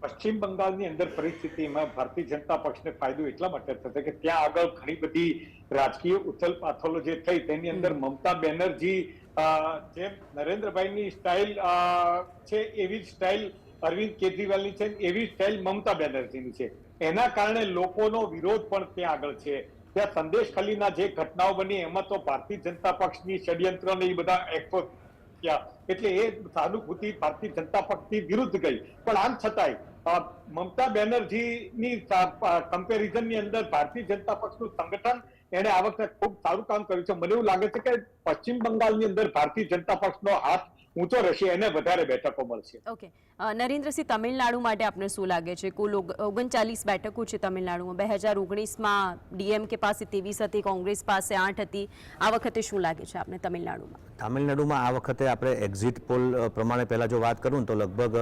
પશ્ચિમ બંગાળની અંદર પરિસ્થિતિમાં ભારતીય જનતા પક્ષને ફાયદો એટલા માટે થશે કે ત્યાં આગળ ઘણી બધી રાજકીય ઉથલપાથલો જે થઈ તેની અંદર મમતા બેનર્જી જેમ નરેન્દ્રભાઈની સ્ટાઇલ છે એવી સ્ટાઇલ અરવિંદ કેજરીવાલની છે, એવી સ્ટાઇલ મમતા બેનર્જીની છે. એના કારણે લોકોનો વિરોધ પણ ત્યાં આગળ છે. ત્યાં સંદેશ ખલીના જે ઘટનાઓ બની એમાં તો ભારતીય જનતા પક્ષની ષડયંત્ર ને એ બધા એક્સપોઝ થયા, એટલે એ સહાનુભૂતિ ભારતીય જનતા પક્ષની વિરુદ્ધ ગઈ. પણ આમ છતાંય મમતા બેનર્જીની કમ્પેરિઝનની અંદર ભારતીય જનતા પક્ષનું સંગઠન એને આ વખતે ખૂબ સારું કામ કર્યું છે. મને એવું લાગે છે કે પશ્ચિમ બંગાળની અંદર ભારતીય જનતા પક્ષનો હાથ ઊંચો રહેશે, એને વધારે બેઠકો મળશે. ઓકે. નરેન્દ્રસિંહ, તમિલનાડુ માટે આપને શું લાગે છે? કુલ 39 બેઠકો છે તમિલનાડુમાં. 2019માં ડીએમકે પાસે 23 હતી, કોંગ્રેસ પાસે 8 હતી. આ વખતે શું લાગે છે આપને તમિલનાડુમાં? તમિલનાડુમાં આ વખતે આપણે એક્ઝિટ પોલ પ્રમાણે પહેલાં જો વાત કરું તો લગભગ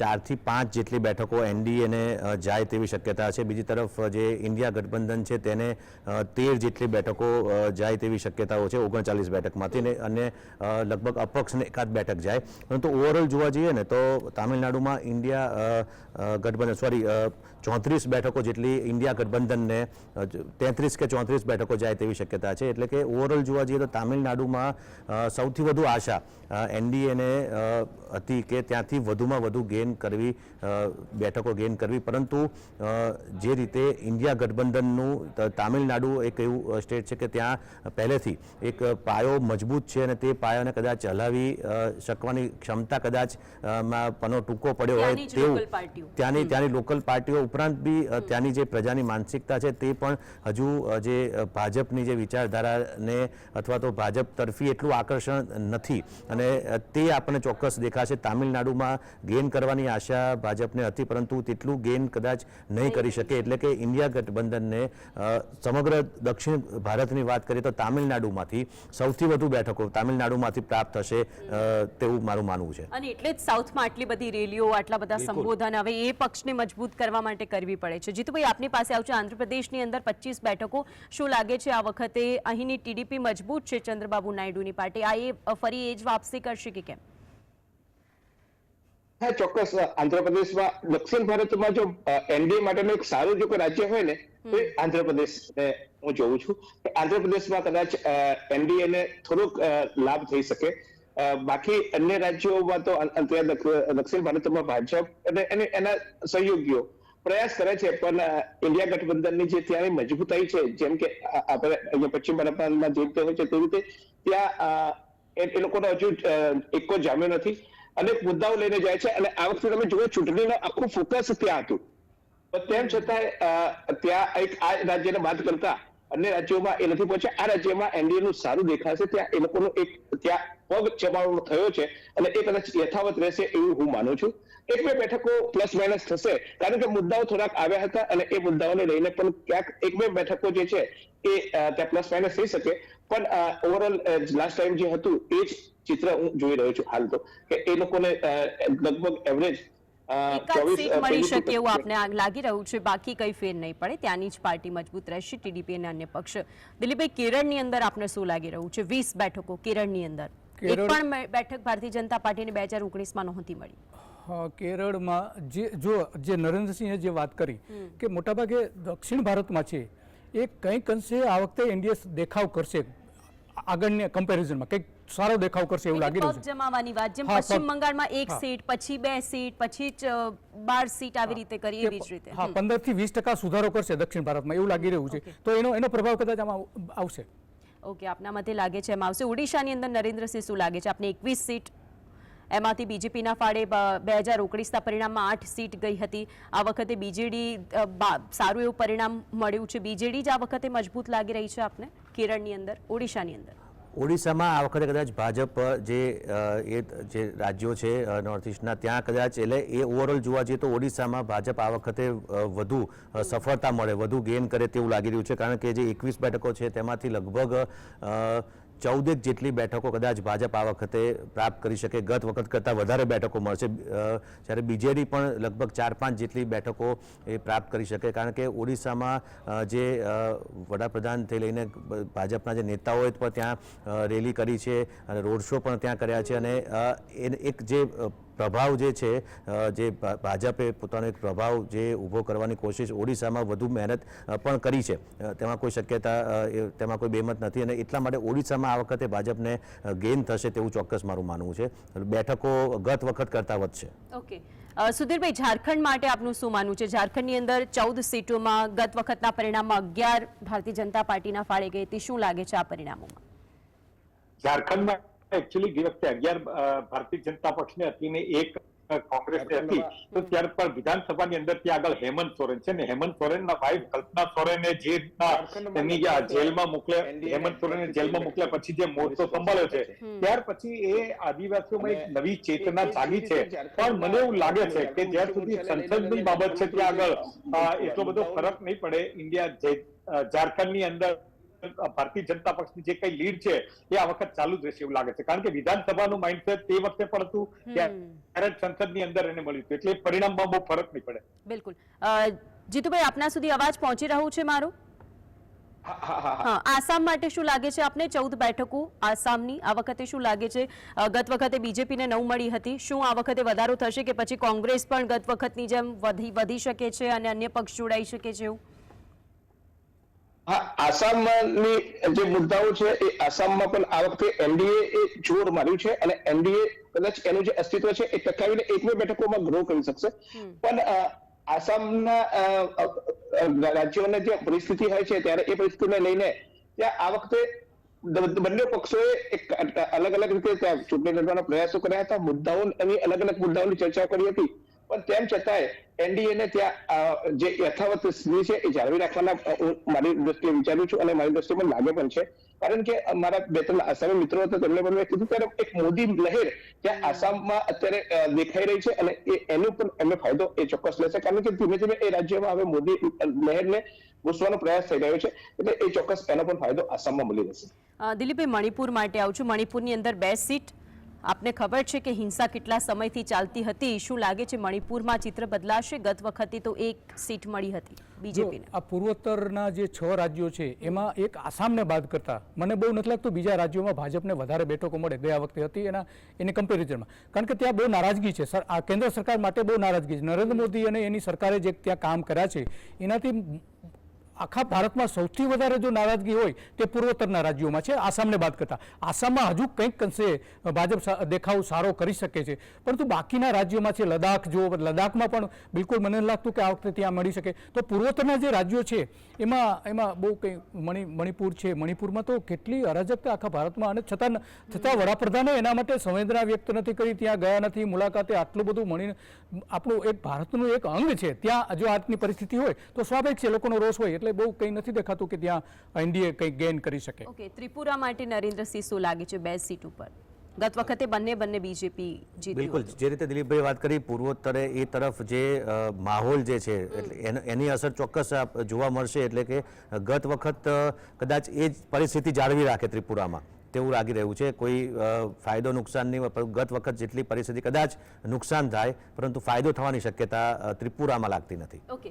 4 થી 5 જેટલી બેઠકો એનડીએને જાય તેવી શક્યતા છે. બીજી તરફ જે ઇન્ડિયા ગઠબંધન છે તેને 13 જેટલી બેઠકો જાય તેવી શક્યતાઓ છે 39 બેઠકમાંથી, અને લગભગ અપક્ષને એકાદ બેઠક જાય. પરંતુ ઓવરઓલ જોવા જઈએ ને તો તામિલનાડુમાં ઇન્ડિયા ગઠબંધન 34 બેઠકો જેટલી ઇન્ડિયા ગઠબંધનને 33 કે 34 બેઠકો જાય તેવી શક્યતા છે. એટલે કે ઓવરઓલ જોવા જઈએ તો તામિલનાડુમાં સૌથી વધુ આશા એનડીએને હતી કે ત્યાંથી વધુમાં વધુ બેઠકો ગેઇન કરવી. પરંતુ જે રીતે ઇન્ડિયા ગઠબંધનનું તામિલનાડુ એક એવું સ્ટેટ છે કે ત્યાં પહેલેથી એક પાયો મજબૂત છે અને તે પાયાને કદાચ હલાવી શકવાની ક્ષમતા કદાચ પનો ટૂંકો પડ્યો હોય તેવું ત્યાંની લોકલ પાર્ટીઓ ઉપરાંત બી ત્યાંની જે પ્રજાની માનસિકતા છે તે પણ હજુ જે ભાજપની જે વિચારધારાને અથવા તો ભાજપ તરફી એટલું આકર્ષણ નથી, અને તે આપણને ચોક્કસ દેખાશે. તામિલનાડુમાં ગેઇન કરવાની આશા ભાજપને હતી, પરંતુ તેટલું ગેઇન કદાચ નહીં કરી શકે. એટલે કે ઇન્ડિયા ગઠબંધનને સમગ્ર દક્ષિણ ભારતની વાત કરીએ તો તામિલનાડુમાંથી સૌથી વધુ બેઠકો તામિલનાડુમાંથી પ્રાપ્ત થશે તેવું મારું માનવું છે. અને એટલે જ સાઉથમાં આટલી બધી રેલીઓ, આટલા બધા સંબોધન હવે એ પક્ષને મજબૂત કરવા માટે કરવી પડે છે. જીતુભાઈ, આપની પાસે આવું છે. આંધ્રપ્રદેશની અંદર 25 બેઠકો. શું લાગે છે આ વખતે અહીંની ટીડીપી મજબૂત છે, ચંદ્રબાબુ નાયડુની પાર્ટી? આ એ ફરી એ જ વાપસી કરશે કે કેમ? હા, ચોક્કસ. આંધ્રપ્રદેશમાં દક્ષિણ ભારતમાં જો એનડીએ માટેનું એક સારું જો કોઈ રાજ્ય હોય ને તો એ આંધ્રપ્રદેશને હું જોઉં છું કે આંધ્રપ્રદેશમાં કદાચ એનડીએને થોડોક લાભ થઈ શકે. બાકી અન્ય રાજ્યોમાં તો દક્ષિણ ભારતમાં ભાજપ અને એના સહયોગીઓ પ્રયાસ કરે છે, પણ ઇન્ડિયા ગઠબંધનની જે ત્યાંની મજબૂતાઈ છે, જેમ કે આપણે અહીંયા પશ્ચિમ બંગાળમાં જે રીતે હોય છે તેવી રીતે ત્યાં એ લોકોનો હજુ એકો જામ્યો નથી. અનેક મુદ્દાઓ લઈને જાય છે, અને આ વખતે તમે જુઓ ચૂંટણીનો આખું ફોકસ ત્યાં હતું, પણ તેમ છતાં ત્યાં એક આ રાજ્યને બાદ કરતા અન્ય રાજ્યોમાં એ નથી પહોંચ્યા. આ રાજ્યમાં એનડીએ નું સારું દેખાશે. ત્યાં એ લોકોનો એક ત્યાં પગ ચમાવવાનો થયો છે, અને એ કદાચ યથાવત રહેશે એવું હું માનું છું. 1-2 બેઠકો પ્લસ માઇનસ થશે, કારણ કે મુદ્દાઓ થોડાક આવ્યા હતા, અને એ મુદ્દાઓને લઈને પણ ક્યાંક 1-2 બેઠકો જે છે એ ત્યાં પ્લસ માઇનસ થઈ શકે. પણ ઓવરઓલ લાસ્ટ ટાઈમ જે હતું એ જ ચિત્ર હું જોઈ રહ્યો છું હાલ, તો કે એ લોકોને લગભગ એવરેજ મળી શકે એવું આપને લાગી રહ્યું છે. બાકી કઈ ફેર નહીં પડે, ત્યાંની જ પાર્ટી મજબૂત રહેશે, ટીડીપી અને અન્ય પક્ષ. દિલીપભાઈ, કેરળની અંદર આપને શું લાગી રહ્યું છે? 20 બેઠકો કેરળની અંદર. એક પણ બેઠક ભારતીય જનતા પાર્ટીને 2019માં નહોતી મળી. કેરળમાં જે નરેન્દ્રસિંહે જે વાત કરી કે મોટાભાગે દક્ષિણ ભારતમાં છે, એ કંઈક અંશે આ વખતે એનડીએ દેખાવ કરશે. આગળની કમ્પેરિઝનમાં કંઈક સારો દેખાવ કરશે એવું લાગી રહ્યું પગ છે. જમાવાની વાત, જેમ હા, પશ્ચિમ પગ. બંગાળમાં 1 હા. સીટ, પછી 2 સીટ, પછી 12 સીટ આવી રીતે કરી, એવી જ રીતે. હા, 15 થી 20% સુધારો કરશે દક્ષિણ ભારતમાં એવું લાગી રહ્યું છે. તો એનો પ્રભાવ કદાચ આમાં આવશે. ઓકે, આપના મતે લાગે છે એમાં આવશે. ઓડિશાની અંદર નરેન્દ્રસિંહ શું લાગે છે આપને? 21 સીટ, એમાંથી બીજેપીના ફાળે 2019ના પરિણામમાં 8 સીટ ગઈ હતી. આ વખતે બીજેડી સારું એવું પરિણામ મળ્યું છે. બીજેડી જ આ વખતે મજબૂત લાગી રહી છે આપને કેરળની અંદર, ઓડિશાની અંદર? ઓડિશામાં આ વખતે કદાચ ભાજપ જે રાજ્યો છે નોર્થ ઇસ્ટના, ત્યાં કદાચ એટલે એ ઓવરઓલ જોવા જઈએ તો ઓડિશામાં ભાજપ આ વખતે વધુ સફળતા મળે, વધુ ગેઇન કરે તેવું લાગી રહ્યું છે. કારણ કે જે 21 બેઠકો છે તેમાંથી લગભગ 14 જેટલી બેઠકો કદાચ ભાજપ આ વખતે પ્રાપ્ત કરી શકે, ગત વખત કરતાં વધારે બેઠકો મળશે. જ્યારે બીજેડી પણ લગભગ 4-5 જેટલી બેઠકો એ પ્રાપ્ત કરી શકે. કારણ કે ઓડિશામાં જે વડાપ્રધાનથી લઈને ભાજપના જે નેતાઓએ પણ ત્યાં રેલી કરી છે અને રોડ શો પણ ત્યાં કર્યા છે. અને એક જે પ્રભાવ જે છે, જે ભાજપે પોતાનો એક પ્રભાવ જે ઊભો કરવાની કોશિશ ઓડિશામાં વધુ મહેનત પણ કરી છે, તેમાં કોઈ શક્યતા, તેમાં કોઈ બેમત નથી. અને એટલા માટે ઓડિશામાં આ વખતે ભાજપને ગેઇન થશે તેવું ચોક્કસ મારું માનવું છે. બેઠકો ગત વખત કરતાં વધશે. ઓકે, સુધીરભાઈ, ઝારખંડ માટે આપનું શું માનવું છે? ઝારખંડની અંદર 14 સીટોમાં ગત વખતના પરિણામમાં 11 ભારતીય જનતા પાર્ટીના ફાળે ગઈ હતી. શું લાગે છે આ પરિણામોમાં? ઝારખંડમાં એકચ્યુઅલી ગઈ વખતે 11 ભારતીય જનતા પક્ષને હતી ને 1 કોંગ્રેસને હતી. તો ત્યાર પર વિધાનસભાની અંદર ત્યાં આગળ હેમંત સોરેન છે ને, હેમંત સોરેનના વાઇફ કલ્પના સોરેને જે એમની જેલમાં મોકલ્યા, હેમંત સોરેને જેલમાં મોકલ્યા પછી જે મોરચો સંભાળ્યો છે, ત્યાર પછી એ આદિવાસીઓમાં એક નવી ચેતના જાગી છે. પણ મને એવું લાગે છે કે જ્યાં સુધી સંસદની બાબત છે ત્યાં આગળ એટલો બધો ફરક નહીં પડે. ઝારખંડની અંદર ભારતીય જનતા પક્ષની જે કઈ લીડ છે એ આ વખત ચાલુ જ રહેશે એવું લાગે છે. કારણ કે વિધાનસભાનું માઇન્ડસેટ તે વખતે પણ હતું, ત્યારે સંસદની અંદર એને મળ્યું હતું, એટલે પરિણામમાં બહુ ફરક નહીં પડે. બિલકુલ. જીતુભાઈ, આપના સુધી અવાજ પહોંચી રહ્યું છે મારું? હા, આસામ માટે શું લાગે છે આપને? 14 બેઠકો આસામની આ વખતે શું લાગે છે? ગત વખતે બીજેપીને 9 મળી હતી. શું આ વખતે વધારો થશે કે પછી કોંગ્રેસ પણ ગત વખતની જેમ વધી શકે છે અને અન્ય પક્ષ જોડાઈ શકે છે એવું? હા, આસામની જે મુદ્દાઓ છે એ આસામમાં પણ આ વખતે એનડીએ એ જોર માર્યું છે અને એનડીએ કદાચ એનું જે અસ્તિત્વ છે એ ટકાવીને 1-2 બેઠકોમાં ગ્રો કરી શકશે. પણ આસામના રાજ્યોની જે પરિસ્થિતિ હોય છે ત્યારે એ પરિસ્થિતિને લઈને ત્યાં આ વખતે બંને પક્ષોએ એક અલગ અલગ રીતે ત્યાં ચૂંટણી લડવાના પ્રયાસો કર્યા હતા. અલગ અલગ મુદ્દાઓની ચર્ચા કરી હતી. પણ તેમ છતાંય એનડીએને ત્યાં જે યથાવત સ્થિતિ છે એ જાળવી રાખવાના મારી દ્રષ્ટિએ વિચારું છું અને મારી દ્રષ્ટિએ પણ લાગે પણ છે. કારણ કે મારા 2-3 આસામી મિત્રો હતા, તેમને પણ મેં કીધું ત્યારે એક મોદી લહેર ત્યાં આસામમાં અત્યારે દેખાઈ રહી છે અને એનો પણ એમને ફાયદો એ ચોક્કસ લેશે. કારણ કે ધીમે ધીમે એ રાજ્યમાં હવે મોદી લહેરને ઘૂસવાનો પ્રયાસ થઈ રહ્યો છે, એટલે એ ચોક્કસ એનો પણ ફાયદો આસામમાં મળી રહેશે. દિલીપભાઈ, મણિપુર માટે આવું છું. મણિપુરની અંદર 2 સીટ, આપને ખબર છે કે હિંસા કેટલા સમયથી ચાલતી હતી. શું લાગે છે મણિપુરમાં ચિત્ર બદલાશે? ગત વખતે તો 1 સીટ મળી હતી બીજેપીને. આ પૂર્વોત્તરના જે 6 રાજ્યો છે એમાં એક આસામને બાદ કરતા મને બહુ નથી લાગતું બીજા રાજ્યોમાં ભાજપને વધારે બેઠકો મળે ગયા વખતે હતી એની કમ્પેરિઝનમાં. કારણ કે ત્યાં બહુ નારાજગી છે. આ કેન્દ્ર સરકાર માટે બહુ નારાજગી છે. નરેન્દ્ર મોદી અને એની સરકારે જે ત્યાં કામ કર્યા છે એનાથી આખા ભારતમાં સૌથી વધારે જો નારાજગી હોય તે પૂર્વોત્તરના રાજ્યોમાં છે, આસામને બાદ કરતા. આસામમાં હજુ કંઈક અંશે ભાજપ દેખાવ સારો કરી શકે છે, પરંતુ બાકીના રાજ્યોમાં છે, લદ્દાખ જો, લદ્દાખમાં પણ બિલકુલ મને લાગતું કે આ વખતે ત્યાં મળી શકે. તો પૂર્વોત્તરના જે રાજ્યો છે એમાં બહુ કંઈ મણિપુર છે, મણિપુરમાં તો કેટલી અરાજકતા આખા ભારતમાં, અને છતાં વડાપ્રધાને એના માટે સંવેદના વ્યક્ત નથી કરી, ત્યાં ગયા નથી મુલાકાતે. આટલું બધું મળીને આપણું એક ભારતનું એક અંગ છે, ત્યાં જો આજની પરિસ્થિતિ હોય તો સ્વાભાવિક છે લોકોનો રોષ હોય. એટલે બહુ કંઈ નથી દેખાતું કે ત્યાં એનડીએ કંઈ ગેઇન કરી શકે. ઓકે, ત્રિપુરા માટે નરેન્દ્રસિંહ શું લાગે છે 2 સીટ ઉપર? ગત વખતે બંને બીજેપી જીતી. બિલકુલ, જે રીતે દિલીપભાઈ વાત કરી, પૂર્વોત્તરે એ તરફ જે માહોલ જે છે એટલે એની અસર ચોક્કસ જોવા મળશે. એટલે કે ગત વખત કદાચ એ જ પરિસ્થિતિ જાળવી રાખે ત્રિપુરામાં તેવું લાગી રહ્યું છે. કોઈ ફાયદો નુકસાનની, ગત વખત જેટલી પરિસ્થિતિ કદાચ નુકસાન થાય પરંતુ ફાયદો થવાની શક્યતા ત્રિપુરામાં લાગતી નથી. ઓકે,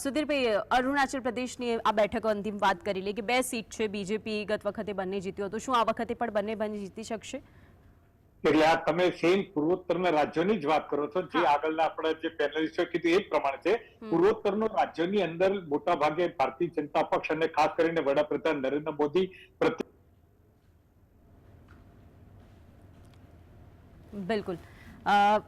સુધીરભાઈ, અરુણાચલ પ્રદેશની આ બેઠકો અંતિમ વાત કરી લે કે 2 સીટ છે, બીજેપી ગત વખતે બંને જીત્યો હતો. શું આ વખતે પણ બંને જીતી શકશે? એટલે આ તમે સેમ પૂર્વોત્તરના રાજ્યોની જ વાત કરો છો, જે આગળના આપણે જે પેનલિસ્ટો કીધું એ પ્રમાણે છે. પૂર્વોત્તરના રાજ્યોની અંદર મોટા ભાગે ભારતીય જનતા પક્ષ અને ખાસ કરીને વડાપ્રધાન નરેન્દ્ર મોદી બિલકુલ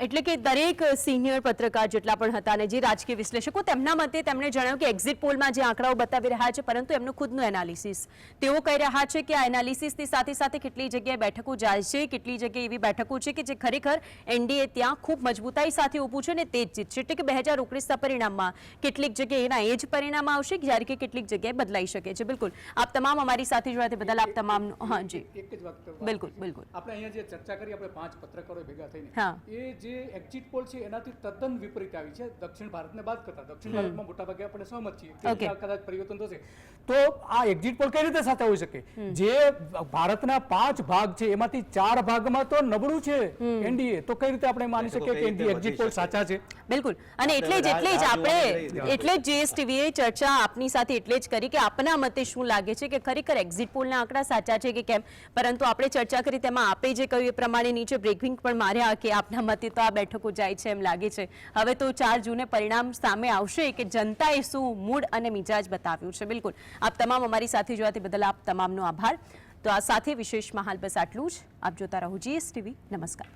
એટલે કે દરેક સિનિયર પત્રકાર જેટલા પણ હતા અને જે રાજકીય વિશ્લેષકો તેમના મતે તેમણે જણાવ્યું કે એક્ઝિટ પોલમાં જે આંકડાઓ બતાવી રહ્યા છે પરંતુ એમનું ખુદનું એનાલિસિસ તેઓ કહી રહ્યા છે કે આ એનાલિસિસની સાથે સાથે કેટલી જગ્યાએ બેઠકો જાય છે, કેટલી જગ્યાએ એવી બેઠકો છે કે જે ખરેખર એનડીએ ત્યાં ખૂબ મજબૂતાઈ સાથે ઊભું છે અને તે જ જીતશે. એટલે કે 2019ના પરિણામમાં કેટલીક જગ્યાએ એના એ જ પરિણામ આવશે જ્યારે કે કેટલીક જગ્યાએ બદલાઈ શકે છે. બિલકુલ આપ તમામ અમારી સાથે જોડાવા બદલ આપ તમામનો હા જી એક જ વાત બિલકુલ બિલકુલ આપણે અહીંયા જે ચર્ચા કરી આપણે 5 પત્રકારો ભેગા થઈને હા એ જે એક્ઝિટ પોલ છે એનાથી તદ્દન વિપરીત આવી છે. દક્ષિણ ભારતને બાદ કરતા દક્ષિણ ભારતમાં મોટાભાગે આપણે સહમત છીએ કે ત્યાં કદાચ પરિવર્તન થશે. તો આ એક્ઝિટ પોલ કઈ રીતે સાથે હોઈ શકે? જે ભારતના 5 ભાગ છે એમાંથી 4 ભાગમાં તો નબળું છે એનડીએ, તો કઈ રીતે આપણે માની શકીએ કે એક્ઝિટ પોલ સાચા છે? બિલકુલ અને એટલે જ આપણે જીએસટીવીએ ચર્ચા આપની સાથે એટલે જ કરી કે આપના મતે શું લાગે છે કે ખરેખર એક્ઝિટ પોલના આંકડા સાચા છે કે કેમ, પરંતુ આપણે ચર્ચા કરી તેમાં આપે જે કહ્યું એ પ્રમાણે નીચે બ્રેકિંગ પણ માર્યા કે આપના મતે તો આ બેઠકો જાય છે એમ લાગે છે. હવે તો 4 જૂને પરિણામ સામે આવશે કે જનતાએ શું મૂડ અને મિજાજ બતાવ્યું છે. બિલકુલ આપ તમામ અમારી સાથે જોવા તે બદલ આપ તમામનો આભાર. તો આ સાથે વિશેષમાં હાલ બસ આટલું જ. આપ જોતા રહો જીએસટીવી. નમસ્કાર.